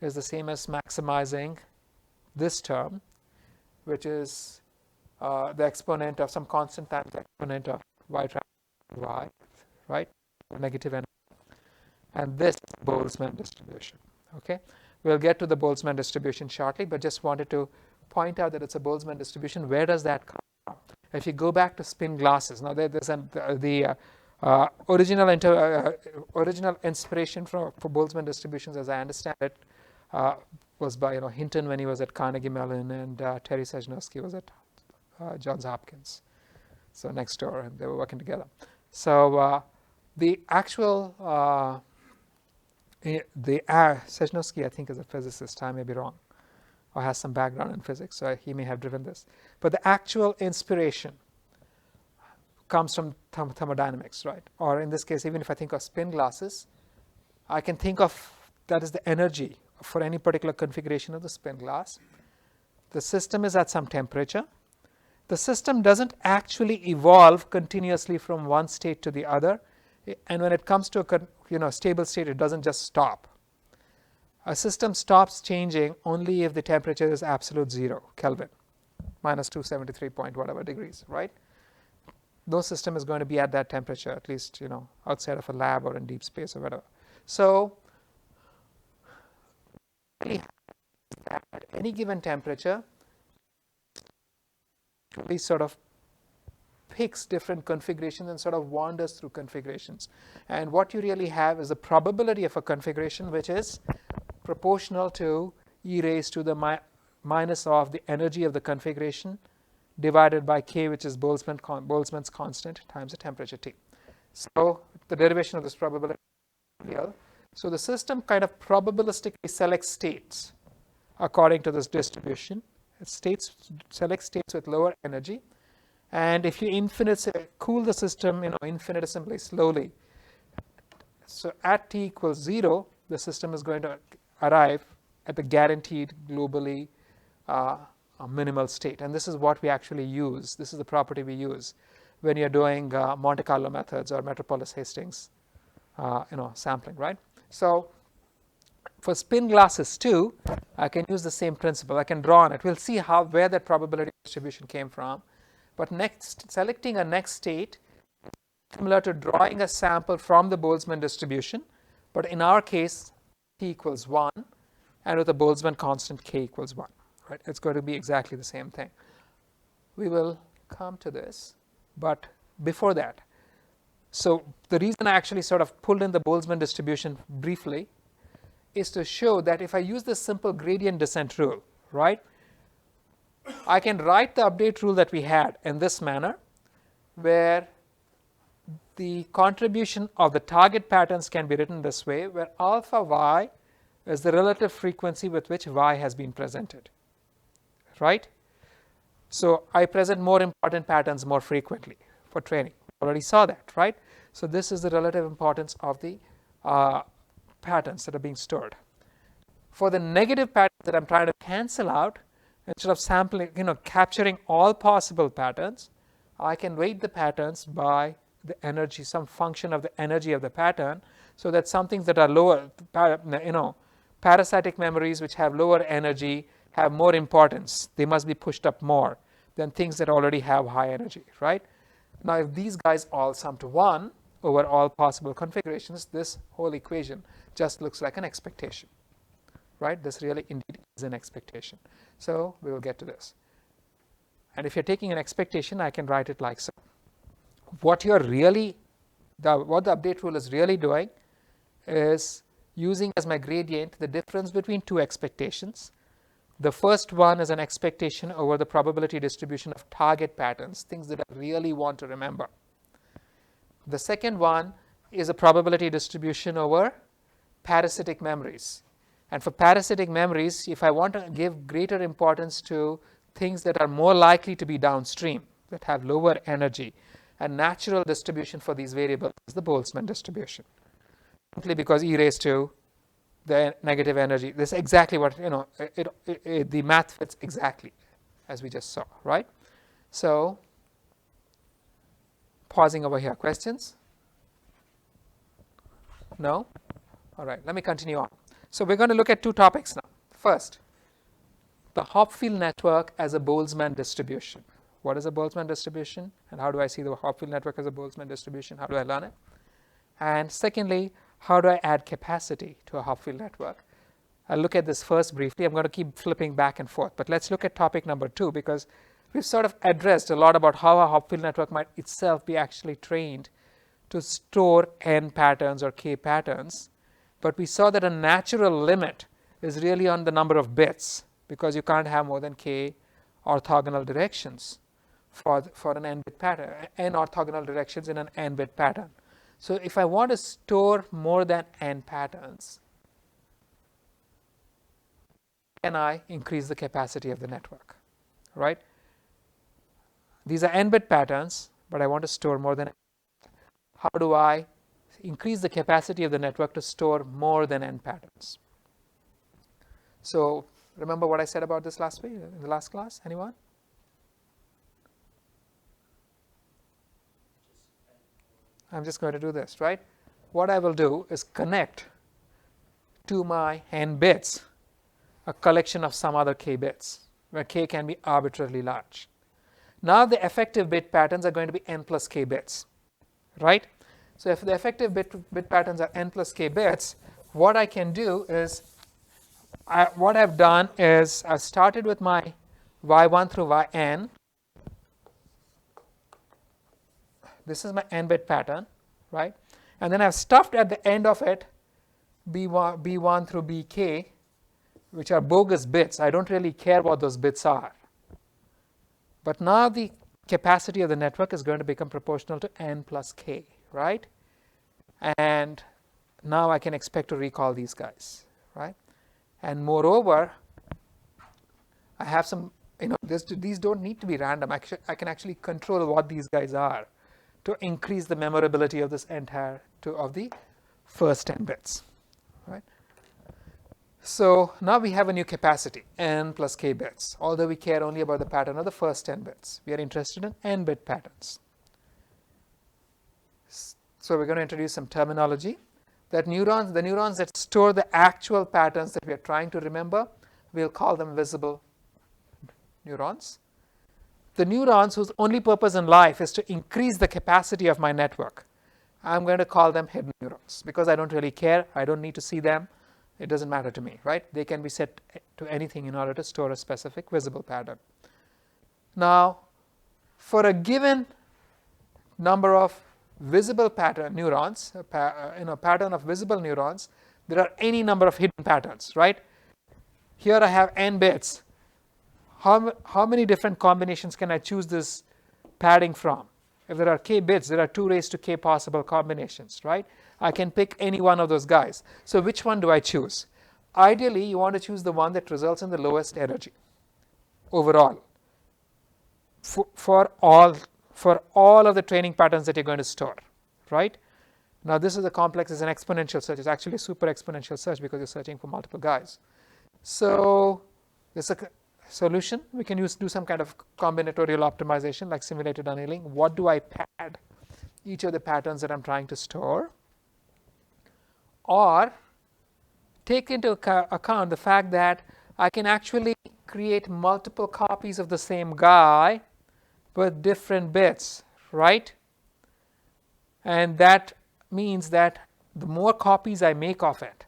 is the same as maximizing this term, which is the exponent of some constant times the exponent of y times y, right? Negative n. And this is the Boltzmann distribution. Okay, we'll get to the Boltzmann distribution shortly, but just wanted to point out that it's a Boltzmann distribution. Where does that come from? If you go back to spin glasses, now there's the original inspiration for Boltzmann distributions, as I understand it, was by Hinton when he was at Carnegie Mellon, and Terry Sejnowski was at Johns Hopkins, so next door, and they were working together. So the actual Sejnowski, I think, is a physicist. I may be wrong, or has some background in physics, so he may have driven this. But the actual inspiration comes from thermodynamics, right? Or in this case, even if I think of spin glasses, I can think of that is the energy for any particular configuration of the spin glass. The system is at some temperature. The system doesn't actually evolve continuously from one state to the other, and when it comes to a stable state, it doesn't just stop. A system stops changing only if the temperature is absolute 0 Kelvin, minus 273 point whatever degrees, right? No system is going to be at that temperature, at least outside of a lab or in deep space or whatever. So at any given temperature, we sort of picks different configurations and sort of wanders through configurations. And what you really have is the probability of a configuration which is proportional to e raised to the minus of the energy of the configuration divided by k, which is Boltzmann's constant, times the temperature T. So the derivation of this probability is real. So the system kind of probabilistically selects states according to this distribution. It selects states with lower energy. And if you cool the system infinitesimally slowly, so at t equals 0, the system is going to arrive at the guaranteed globally minimal state. And this is what we actually use. This is the property we use when you're doing Monte Carlo methods or Metropolis Hastings sampling, right? So for spin glasses too, I can use the same principle. I can draw on it. We'll see where that probability distribution came from. But selecting a next state, similar to drawing a sample from the Boltzmann distribution, but in our case, t equals 1, and with a Boltzmann constant k equals 1. Right? It's going to be exactly the same thing. We will come to this, but before that, so the reason I actually sort of pulled in the Boltzmann distribution briefly is to show that if I use this simple gradient descent rule, right, I can write the update rule that we had in this manner, where the contribution of the target patterns can be written this way, where alpha y is the relative frequency with which y has been presented, right? So I present more important patterns more frequently for training. Already saw that, right? So this is the relative importance of the patterns that are being stored. For the negative patterns that I'm trying to cancel out, instead of sampling, capturing all possible patterns, I can weight the patterns by the energy, some function of the energy of the pattern, so that some things that are lower, Parasitic memories which have lower energy have more importance. They must be pushed up more than things that already have high energy, right? Now, if these guys all sum to 1 over all possible configurations, this whole equation just looks like an expectation, right? This really indeed is an expectation. So we will get to this. And if you're taking an expectation, I can write it like so. What the update rule is really doing is using as my gradient the difference between two expectations. The first one is an expectation over the probability distribution of target patterns, things that I really want to remember. The second one is a probability distribution over parasitic memories. And for parasitic memories, if I want to give greater importance to things that are more likely to be downstream, that have lower energy, a natural distribution for these variables is the Boltzmann distribution. Simply because e raised to the negative energy, this is exactly what, the math fits exactly as we just saw, right? So, pausing over here. Questions? No? All right, let me continue on. So we're going to look at two topics now. First, the Hopfield network as a Boltzmann distribution. What is a Boltzmann distribution? And how do I see the Hopfield network as a Boltzmann distribution? How do I learn it? And secondly, how do I add capacity to a Hopfield network? I'll look at this first briefly. I'm going to keep flipping back and forth. But let's look at topic number 2, because we've sort of addressed a lot about how a Hopfield network might itself be actually trained to store n patterns or k patterns. But we saw that a natural limit is really on the number of bits, because you can't have more than k orthogonal directions for an n-bit pattern, n orthogonal directions in an n-bit pattern. So if I want to store more than n patterns, can I increase the capacity of the network, right? These are n-bit patterns, but I want to store more than n. How do I increase the capacity of the network to store more than n patterns? So remember what I said about this last week, in the last class? Anyone? I'm just going to do this, right? What I will do is connect to my n bits a collection of some other k bits, where k can be arbitrarily large. Now the effective bit patterns are going to be n plus k bits, right? So if the effective bit patterns are n plus k bits, what I can do is, what I've done is I've started with my y1 through yn. This is my n-bit pattern, right? And then I've stuffed at the end of it b1 through bk, which are bogus bits. I don't really care what those bits are. But now the capacity of the network is going to become proportional to n plus k, right? And now I can expect to recall these guys, right? And moreover, I have some, these don't need to be random. I can actually control what these guys are to increase the memorability of this entire of the first 10 bits, right? So now we have a new capacity, n plus k bits, although we care only about the pattern of the first 10 bits. We are interested in n-bit patterns. So we're going to introduce some terminology. That the neurons that store the actual patterns that we are trying to remember, we'll call them visible neurons. The neurons whose only purpose in life is to increase the capacity of my network, I'm going to call them hidden neurons, because I don't really care. I don't need to see them. It doesn't matter to me, right? They can be set to anything in order to store a specific visible pattern. Now, for a given number of visible pattern neurons, pattern of visible neurons, there are any number of hidden patterns, right? Here I have n bits. How many different combinations can I choose this padding from? If there are k bits, there are 2 raised to k possible combinations, right? I can pick any one of those guys. So which one do I choose? Ideally, you want to choose the one that results in the lowest energy overall for all of the training patterns that you're going to store, right? Now this is a complex, it's an exponential search. It's actually a super exponential search because you're searching for multiple guys. So there's a solution. We can do some kind of combinatorial optimization like simulated annealing. What do I pad each of the patterns that I'm trying to store? Or take into account the fact that I can actually create multiple copies of the same guy with different bits, right? And that means that the more copies I make of it,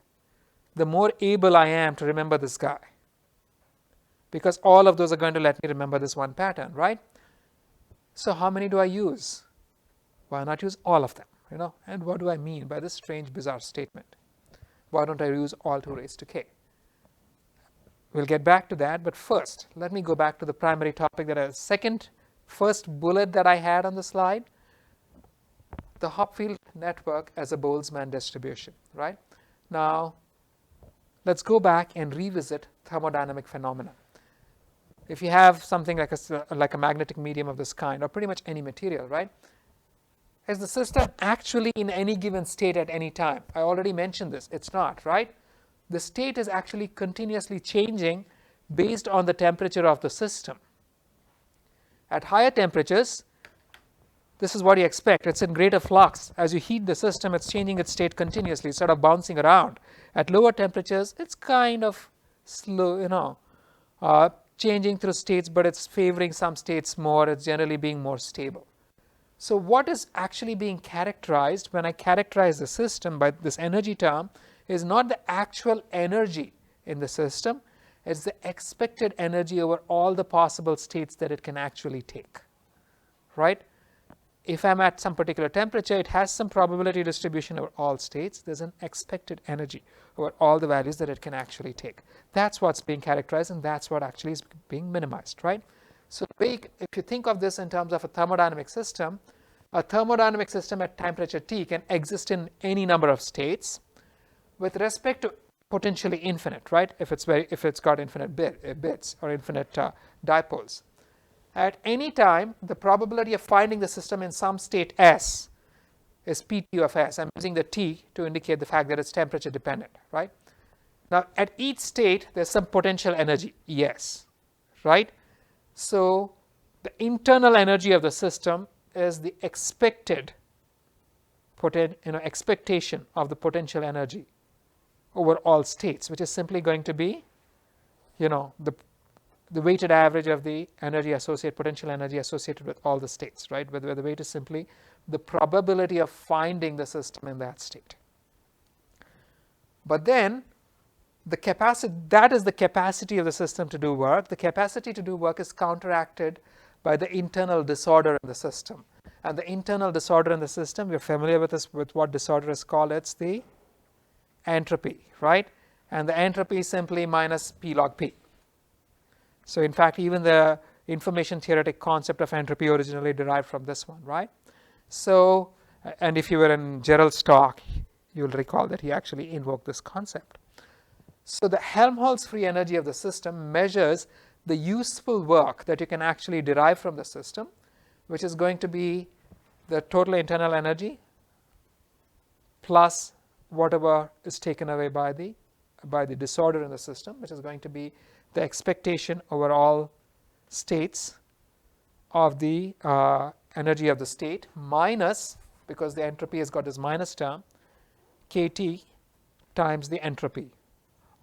the more able I am to remember this guy, because all of those are going to let me remember this one pattern, right? So how many do I use? Why not use all of them, you know? And what do I mean by this strange, bizarre statement? Why don't I use all 2 raised to k? We'll get back to that, but first, let me go back to the primary topic that first bullet that I had on the slide, the Hopfield network as a Boltzmann distribution, right? Now, let's go back and revisit thermodynamic phenomena. If you have something like a magnetic medium of this kind, or pretty much any material, right? Is the system actually in any given state at any time? I already mentioned this. It's not, right? The state is actually continuously changing based on the temperature of the system. At higher temperatures, this is what you expect. It's in greater flux. As you heat the system, it's changing its state continuously instead of bouncing around. At lower temperatures, it's kind of slow, you know, changing through states, but it's favoring some states more. It's generally being more stable. So what is actually being characterized when I characterize the system by this energy term is not the actual energy in the system, it's the expected energy over all the possible states that it can actually take, right? If I'm at some particular temperature, it has some probability distribution over all states. There's an expected energy over all the values that it can actually take. That's what's being characterized, and that's what actually is being minimized, right? So if you think of this in terms of a thermodynamic system at temperature T can exist in any number of states with respect to potentially infinite, right? If it's got infinite bits or infinite dipoles. At any time, the probability of finding the system in some state S is Pt of S. I'm using the T to indicate the fact that it's temperature dependent, right? Now, at each state, there's some potential energy, ES, right? So the internal energy of the system is the expected expectation of the potential energy over all states, which is simply going to be, the weighted average of the potential energy associated with all the states, right? Where the weight is simply the probability of finding the system in that state. But then that is the capacity of the system to do work. The capacity to do work is counteracted by the internal disorder in the system. And the internal disorder in the system, we're familiar with this, with what disorder is called. It's the entropy, right? And the entropy is simply minus P log P. So in fact, even the information theoretic concept of entropy originally derived from this one, right? So, and if you were in Gerald's talk, you'll recall that he actually invoked this concept. So the Helmholtz free energy of the system measures the useful work that you can actually derive from the system, which is going to be the total internal energy plus whatever is taken away by the disorder in the system, which is going to be the expectation over all states of the energy of the state minus, because the entropy has got this minus term, kT times the entropy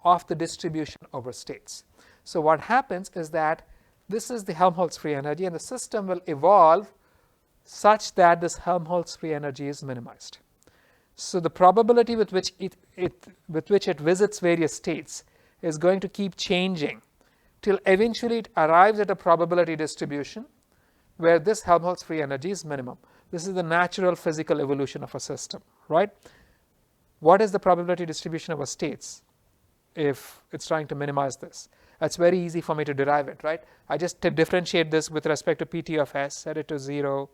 of the distribution over states. So what happens is that this is the Helmholtz free energy, and the system will evolve such that this Helmholtz free energy is minimized. So the probability with which it visits various states is going to keep changing till eventually it arrives at a probability distribution where this Helmholtz free energy is minimum. This is the natural physical evolution of a system, right? What is the probability distribution of a states if it's trying to minimize this? It's very easy for me to derive it, right? I just differentiate this with respect to Pt of S, set it to 0,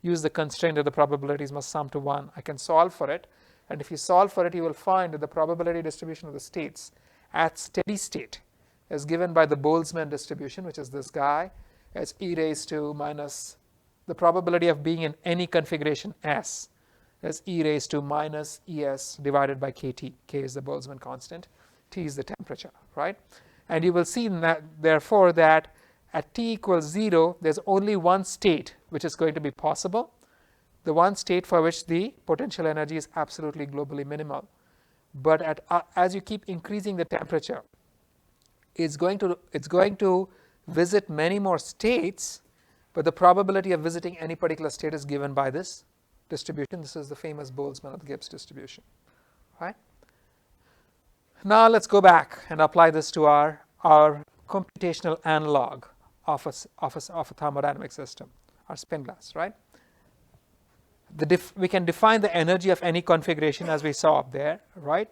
use the constraint that the probabilities must sum to 1. I can solve for it, and if you solve for it, you will find that the probability distribution of the states at steady state is given by the Boltzmann distribution, which is this guy, as e raised to minus the probability of being in any configuration S as e raised to minus Es divided by kT. K is the Boltzmann constant, T is the temperature, right? And you will see that, therefore, that at T equals 0, there's only one state which is going to be possible, the one state for which the potential energy is absolutely globally minimal, but as you keep increasing the temperature, it's going to visit many more states, but the probability of visiting any particular state is given by this distribution. This is the famous Boltzmann or the Gibbs distribution, right? Now let's go back and apply this to our computational analog of a thermodynamic system, our spin glass, right? We can define the energy of any configuration as we saw up there, right?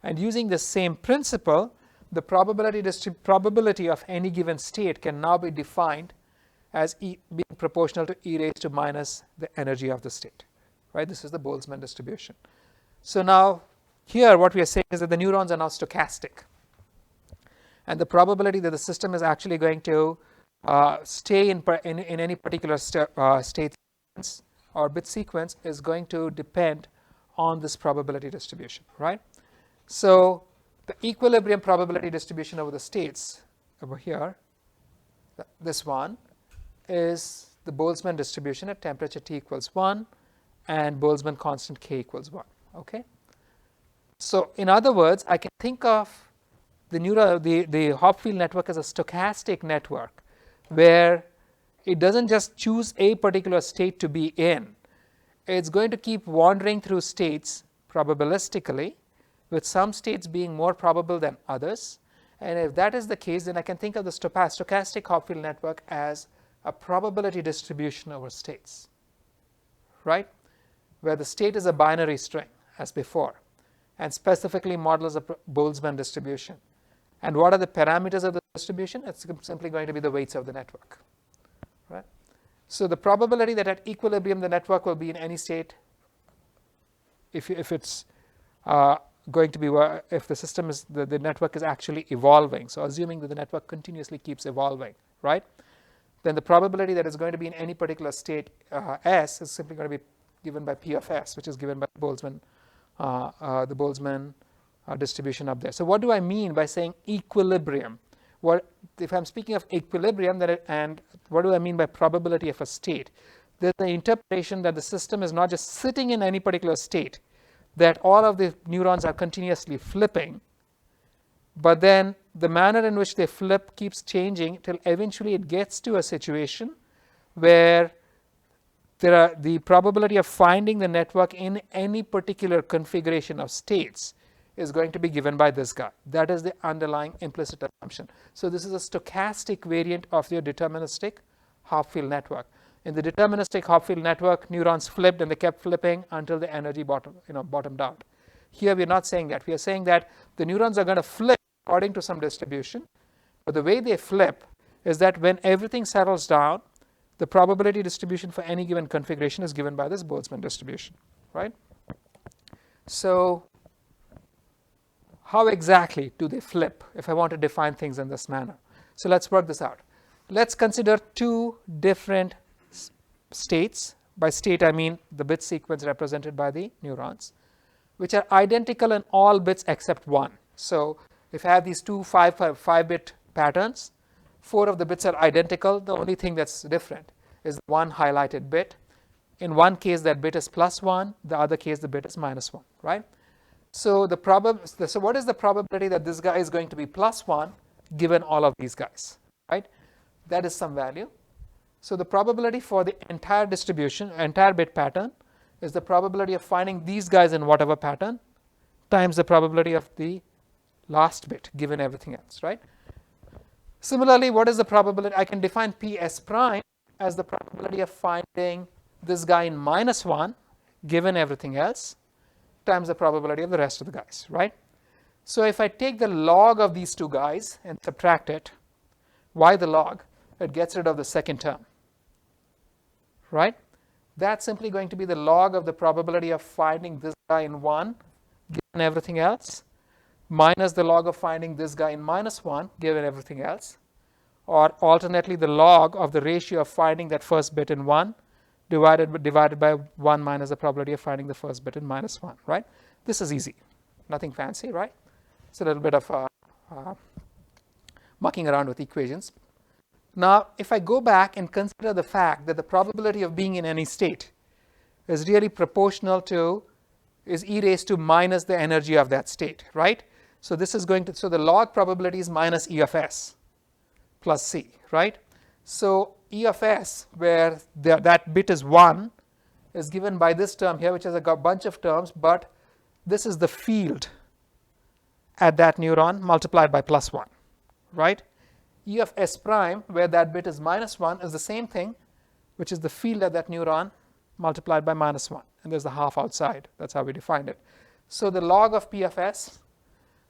And using the same principle, the probability of any given state can now be defined as being proportional to e raised to minus the energy of the state, right? This is the Boltzmann distribution. So now here what we are saying is that the neurons are now stochastic, and the probability that the system is actually going to stay in any particular state sequence or bit sequence is going to depend on this probability distribution, right? So the equilibrium probability distribution over the states over here, this one, is the Boltzmann distribution at temperature T equals 1 and Boltzmann constant K equals 1, okay? So in other words, I can think of the Hopfield network as a stochastic network where it doesn't just choose a particular state to be in. It's going to keep wandering through states probabilistically, with some states being more probable than others. And if that is the case, then I can think of the stochastic Hopfield network as a probability distribution over states, right? Where the state is a binary string as before, and specifically models a Boltzmann distribution. And what are the parameters of the distribution? It's simply going to be the weights of the network, right? So the probability that at equilibrium the network will be in any state, if it's going to be, if the system is, the network is actually evolving, so assuming that the network continuously keeps evolving, right? Then the probability that it's going to be in any particular state S is simply going to be given by P of S, which is given by Boltzmann, the Boltzmann distribution up there. So what do I mean by saying equilibrium? What if I'm speaking of equilibrium, and what do I mean by probability of a state? There's the interpretation that the system is not just sitting in any particular state, that all of the neurons are continuously flipping, but then the manner in which they flip keeps changing till eventually it gets to a situation where the probability of finding the network in any particular configuration of states is going to be given by this guy. That is the underlying implicit assumption. So this is a stochastic variant of your deterministic Hopfield network. In the deterministic Hopfield network, neurons flipped and they kept flipping until the energy bottomed out. Here we are not saying that. We are saying that the neurons are going to flip according to some distribution, but the way they flip is that when everything settles down, the probability distribution for any given configuration is given by this Boltzmann distribution, right? So how exactly do they flip if I want to define things in this manner? So let's work this out. Let's consider two different states. By state I mean the bit sequence represented by the neurons, which are identical in all bits except one. So if I have these two 5-bit patterns, 4 of the bits are identical. The only thing that's different is one highlighted bit. In one case that bit is +1, the other case the bit is -1, right? So so what is the probability that this guy is going to be +1 given all of these guys, right? That is some value. So the probability for the entire distribution, entire bit pattern, is the probability of finding these guys in whatever pattern times the probability of the last bit given everything else, right? Similarly, what is the probability? I can define Ps prime as the probability of finding this guy in -1 given everything else times the probability of the rest of the guys, right? So if I take the log of these two guys and subtract it, why the log? It gets rid of the second term, right? That's simply going to be the log of the probability of finding this guy in 1 given everything else minus the log of finding this guy in -1 given everything else, or alternately the log of the ratio of finding that first bit in 1 divided by 1 minus the probability of finding the first bit in -1, right? This is easy, nothing fancy, right? It's a little bit of mucking around with equations. Now, if I go back and consider the fact that the probability of being in any state is really proportional to is e raised to minus the energy of that state, right? So this is going to, so the log probability is minus E of S plus C, right? So E of S, where that bit is 1, is given by this term here, which has a bunch of terms, but this is the field at that neuron multiplied by plus 1, right? E of S prime, where that bit is minus 1, is the same thing, which is the field at that neuron multiplied by minus 1. And there's the half outside. That's how we defined it. So the log of P of S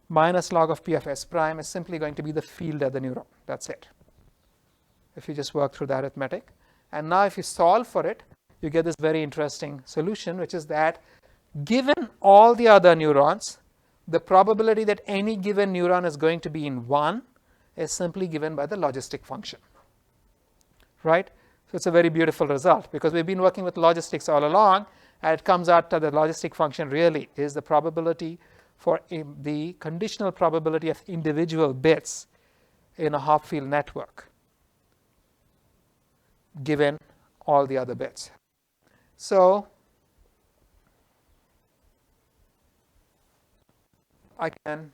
minus log of P of S prime is simply going to be the field at the neuron. That's it. If you just work through the arithmetic. And now if you solve for it, you get this very interesting solution, which is that given all the other neurons, the probability that any given neuron is going to be in 1 is simply given by the logistic function, right? So it's a very beautiful result, because we've been working with logistics all along, and it comes out that the logistic function really is the probability for the conditional probability of individual bits in a Hopfield network given all the other bits. So I can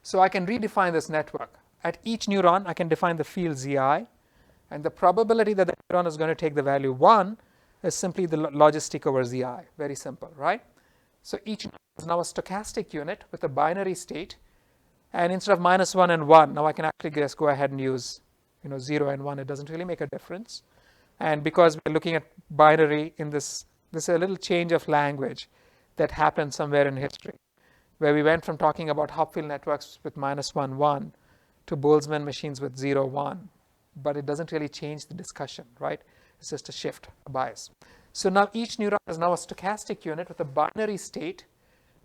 redefine this network. At each neuron, I can define the field Zi, and the probability that the neuron is going to take the value 1 is simply the logistic over Zi. Very simple, right? So each neuron is now a stochastic unit with a binary state, and instead of minus 1 and 1, now I can actually just go ahead and use 0 and 1. It doesn't really make a difference. And because we're looking at binary in this is a little change of language that happened somewhere in history, where we went from talking about Hopfield networks with minus 1, 1 to Boltzmann machines with 0, 1. But it doesn't really change the discussion, right? It's just a shift, a bias. So now each neuron is now a stochastic unit with a binary state,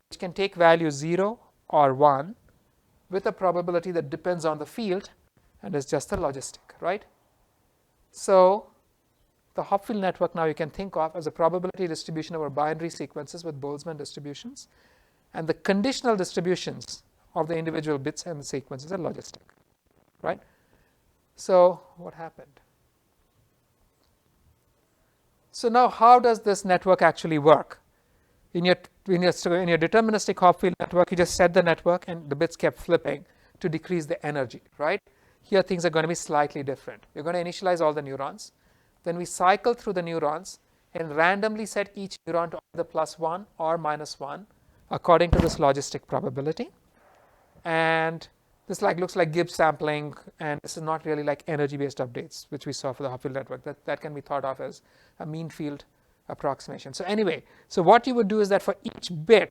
which can take value 0 or 1 with a probability that depends on the field and is just the logistic, right? So the Hopfield network now you can think of as a probability distribution over binary sequences with Boltzmann distributions, and the conditional distributions of the individual bits and the sequences are logistic, right? So what happened? So now how does this network actually work? In your deterministic Hopfield network, you just set the network and the bits kept flipping to decrease the energy, right? Here things are going to be slightly different. We're going to initialize all the neurons. Then we cycle through the neurons and randomly set each neuron to either plus 1 or minus 1 according to this logistic probability. And this looks like Gibbs sampling, and this is not really like energy-based updates, which we saw for the Hopfield network. That can be thought of as a mean field approximation. So anyway, so what you would do is that for each bit,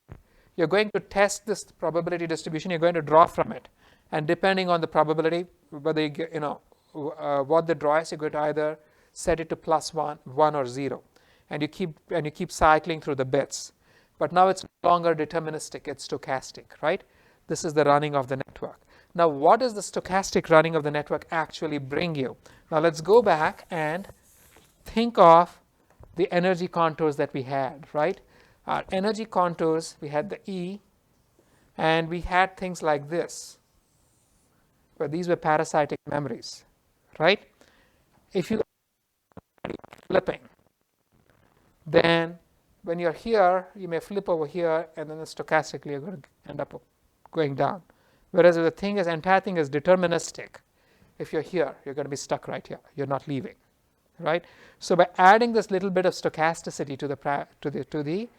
you're going to test this probability distribution. You're going to draw from it, and depending on the probability, whether you get, what the draw is, you're going to either set it to plus 1 or 0, and you keep cycling through the bits. But now it's no longer deterministic; it's stochastic, right? This is the running of the network. Now, what does the stochastic running of the network actually bring you? Now, let's go back and think of the energy contours that we had, right? Our energy contours, we had the E, and we had things like this, where these were parasitic memories, right? If you are flipping, then when you're here, you may flip over here, and then stochastically you're going to end up going down. Whereas if the entire thing is deterministic, if you're here, you're going to be stuck right here. You're not leaving, right? So by adding this little bit of stochasticity to the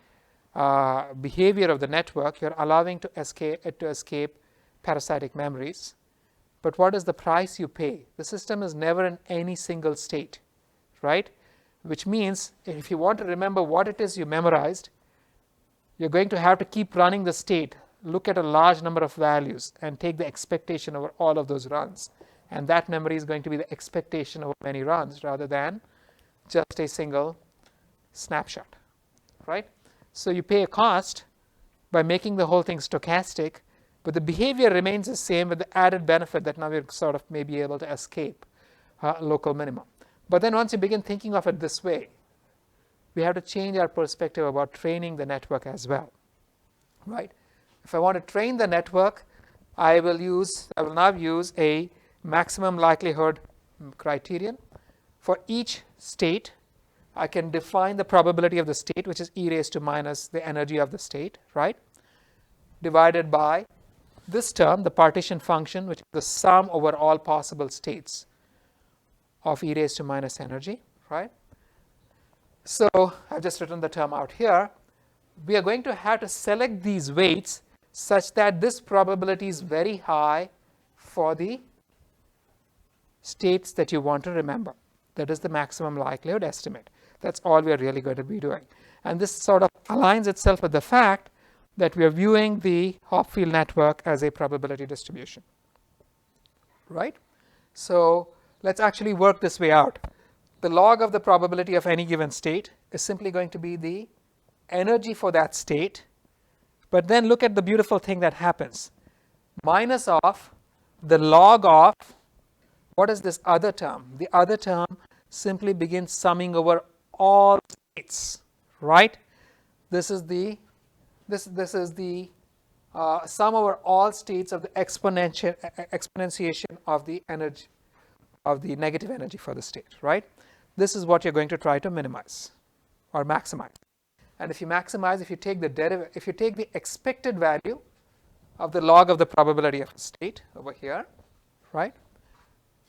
behavior of the network, you're allowing it to escape parasitic memories. But what is the price you pay? The system is never in any single state, right? Which means if you want to remember what it is you memorized, you're going to have to keep running the state, look at a large number of values, and take the expectation over all of those runs. And that memory is going to be the expectation over many runs rather than just a single snapshot, right? So you pay a cost by making the whole thing stochastic, but the behavior remains the same with the added benefit that now we're sort of maybe able to escape local minimum. But then once you begin thinking of it this way, we have to change our perspective about training the network as well, right? If I want to train the network, I will now use a maximum likelihood criterion. For each state, I can define the probability of the state, which is e raised to minus the energy of the state, right, divided by this term, the partition function, which is the sum over all possible states of e raised to minus energy, right? So I've just written the term out here. We are going to have to select these weights such that this probability is very high for the states that you want to remember. That is the maximum likelihood estimate. That's all we are really going to be doing. And this sort of aligns itself with the fact that we are viewing the Hopfield network as a probability distribution, right? So let's actually work this way out. The log of the probability of any given state is simply going to be the energy for that state. But then look at the beautiful thing that happens. Minus of the log of, what is this other term? The other term simply begins summing over all states, right? This is the sum over all states of the exponentiation of the energy, of the negative energy for the state, right? This is what you're going to try to minimize or maximize. And if you maximize, if you take the expected value of the log of the probability of a state over here, right?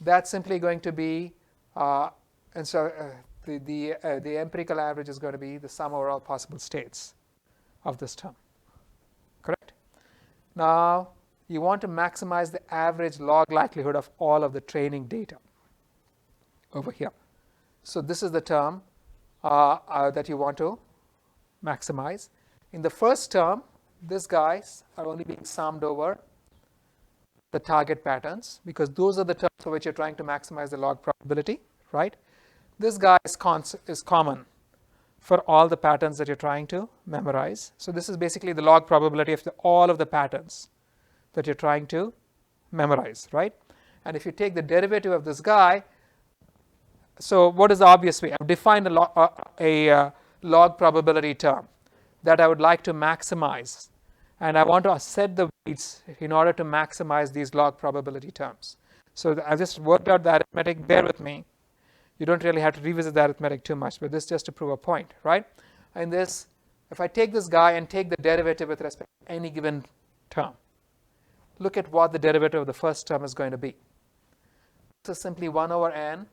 That's simply going to be, and so the empirical average is going to be the sum over all possible states of this term, correct? Now you want to maximize the average log likelihood of all of the training data over here. So this is the term that you want to maximize. In the first term, these guys are only being summed over the target patterns, because those are the terms for which you're trying to maximize the log probability, right? This guy is common for all the patterns that you're trying to memorize. So this is basically the log probability of all of the patterns that you're trying to memorize, right? And if you take the derivative of this guy, so what is the obvious way? I've defined a log probability term that I would like to maximize, and I want to set the weights in order to maximize these log probability terms. So I just worked out the arithmetic. Bear with me. You don't really have to revisit the arithmetic too much, but this is just to prove a point, right? And this, if I take this guy and take the derivative with respect to any given term, look at what the derivative of the first term is going to be. This is simply 1 over n,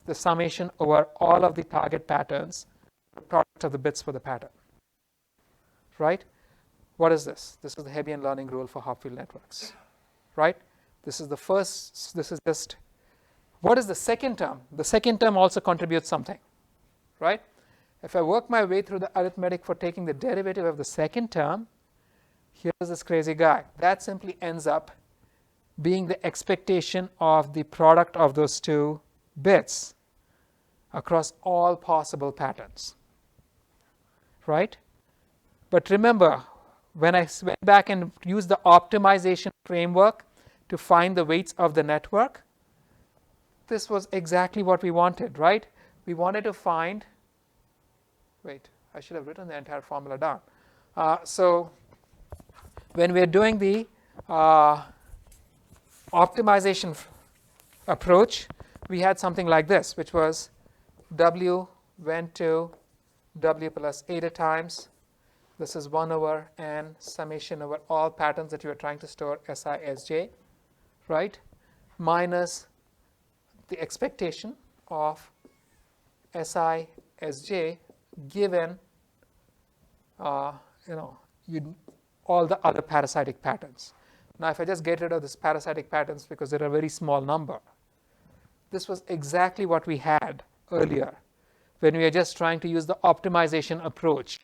the summation over all of the target patterns, the product of the bits for the pattern, right? What is this? This is the Hebbian learning rule for Hopfield networks, right? This is the first, this is just, what is the second term? The second term also contributes something, right? If I work my way through the arithmetic for taking the derivative of the second term, here's this crazy guy. That simply ends up being the expectation of the product of those two bits across all possible patterns, right? But remember, when I went back and used the optimization framework to find the weights of the network, this was exactly what we wanted, right? We wanted to find, wait, I should have written the entire formula down. So when we're doing the optimization approach, we had something like this, which was W went to W plus eta times. This is 1 over n summation over all patterns that you are trying to store, Si, Sj, right? Minus the expectation of Si, Sj given all the other parasitic patterns. Now if I just get rid of this parasitic patterns because they're a very small number, this was exactly what we had earlier when we are just trying to use the optimization approach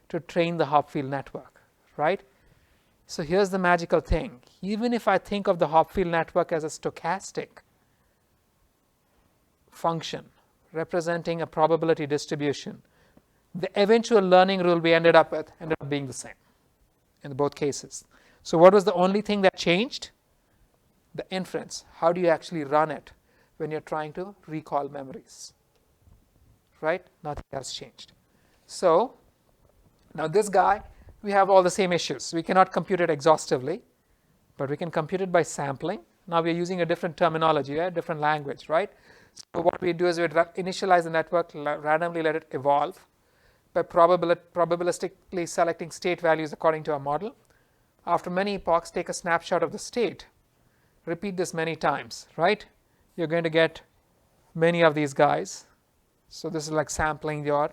to train the Hopfield network, right? So here's the magical thing. Even if I think of the Hopfield network as a stochastic function representing a probability distribution, the eventual learning rule we ended up with ended up being the same in both cases. So what was the only thing that changed? The inference. How do you actually run it when you're trying to recall memories, right? Nothing else changed. So now this guy, we have all the same issues. We cannot compute it exhaustively, but we can compute it by sampling. Now we're using a different terminology, a different language, right? So what we do is we initialize the network, randomly let it evolve by probabilistically selecting state values according to our model. After many epochs, take a snapshot of the state. Repeat this many times, right? You're going to get many of these guys. So this is like sampling your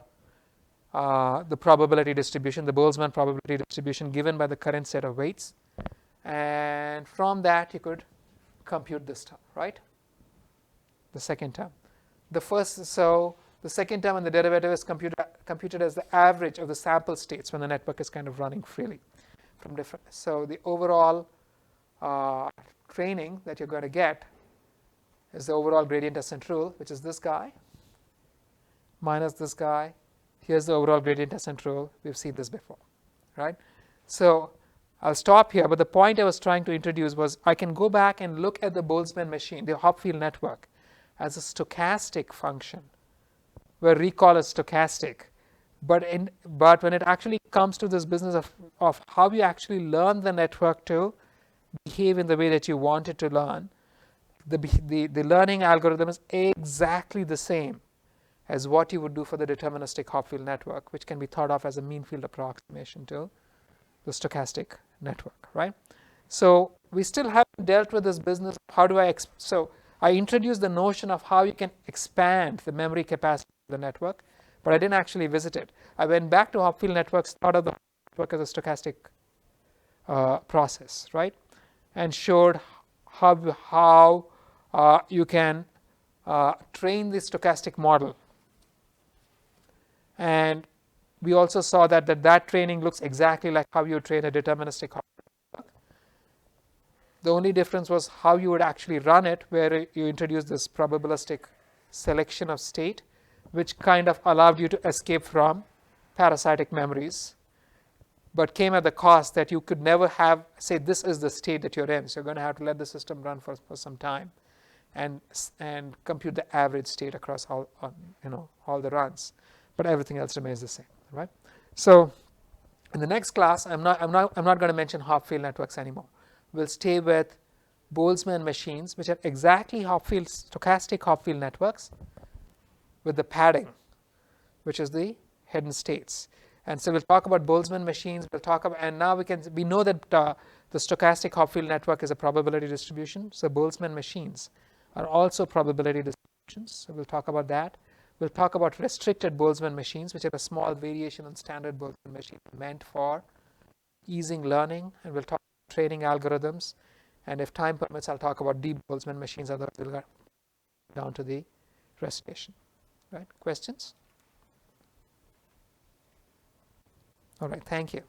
the probability distribution, the Boltzmann probability distribution given by the current set of weights. And from that you could compute this term, right? The second term. So the second term and the derivative is computed as the average of the sample states when the network is kind of running freely from different. So the overall training that you're going to get is the overall gradient descent rule, which is this guy minus this guy. Here's the overall gradient descent rule. We've seen this before, right? So I'll stop here, but the point I was trying to introduce was I can go back and look at the Boltzmann machine, the Hopfield network, as a stochastic function, where recall is stochastic. But when it actually comes to this business of how you actually learn the network to behave in the way that you want it to learn, the learning algorithm is exactly the same as what you would do for the deterministic Hopfield network, which can be thought of as a mean field approximation to the stochastic network, right? So we still haven't dealt with this business. How do so I introduced the notion of how you can expand the memory capacity of the network, but I didn't actually visit it. I went back to Hopfield networks, thought of the network as a stochastic process, right? And showed how you can train the stochastic model. And we also saw that training looks exactly like how you train a deterministic network. The only difference was how you would actually run it, where you introduce this probabilistic selection of state, which kind of allowed you to escape from parasitic memories, but came at the cost that you could never have, say, this is the state that you're in. So you're going to have to let the system run for some time and compute the average state across all the runs. But everything else remains the same, right? So in the next class, I'm not going to mention Hopfield networks anymore. We'll stay with Boltzmann machines, which are exactly stochastic Hopfield networks with the padding, which is the hidden states. And so we'll talk about Boltzmann machines. We'll talk about, and now we know that the stochastic Hopfield network is a probability distribution. So Boltzmann machines are also probability distributions. So we'll talk about that. We'll talk about restricted Boltzmann machines, which are a small variation on standard Boltzmann machine meant for easing learning. And we'll talk about training algorithms. And if time permits, I'll talk about deep Boltzmann machines. Otherwise, we'll go down to the restoration. Right? Questions? All right. Thank you.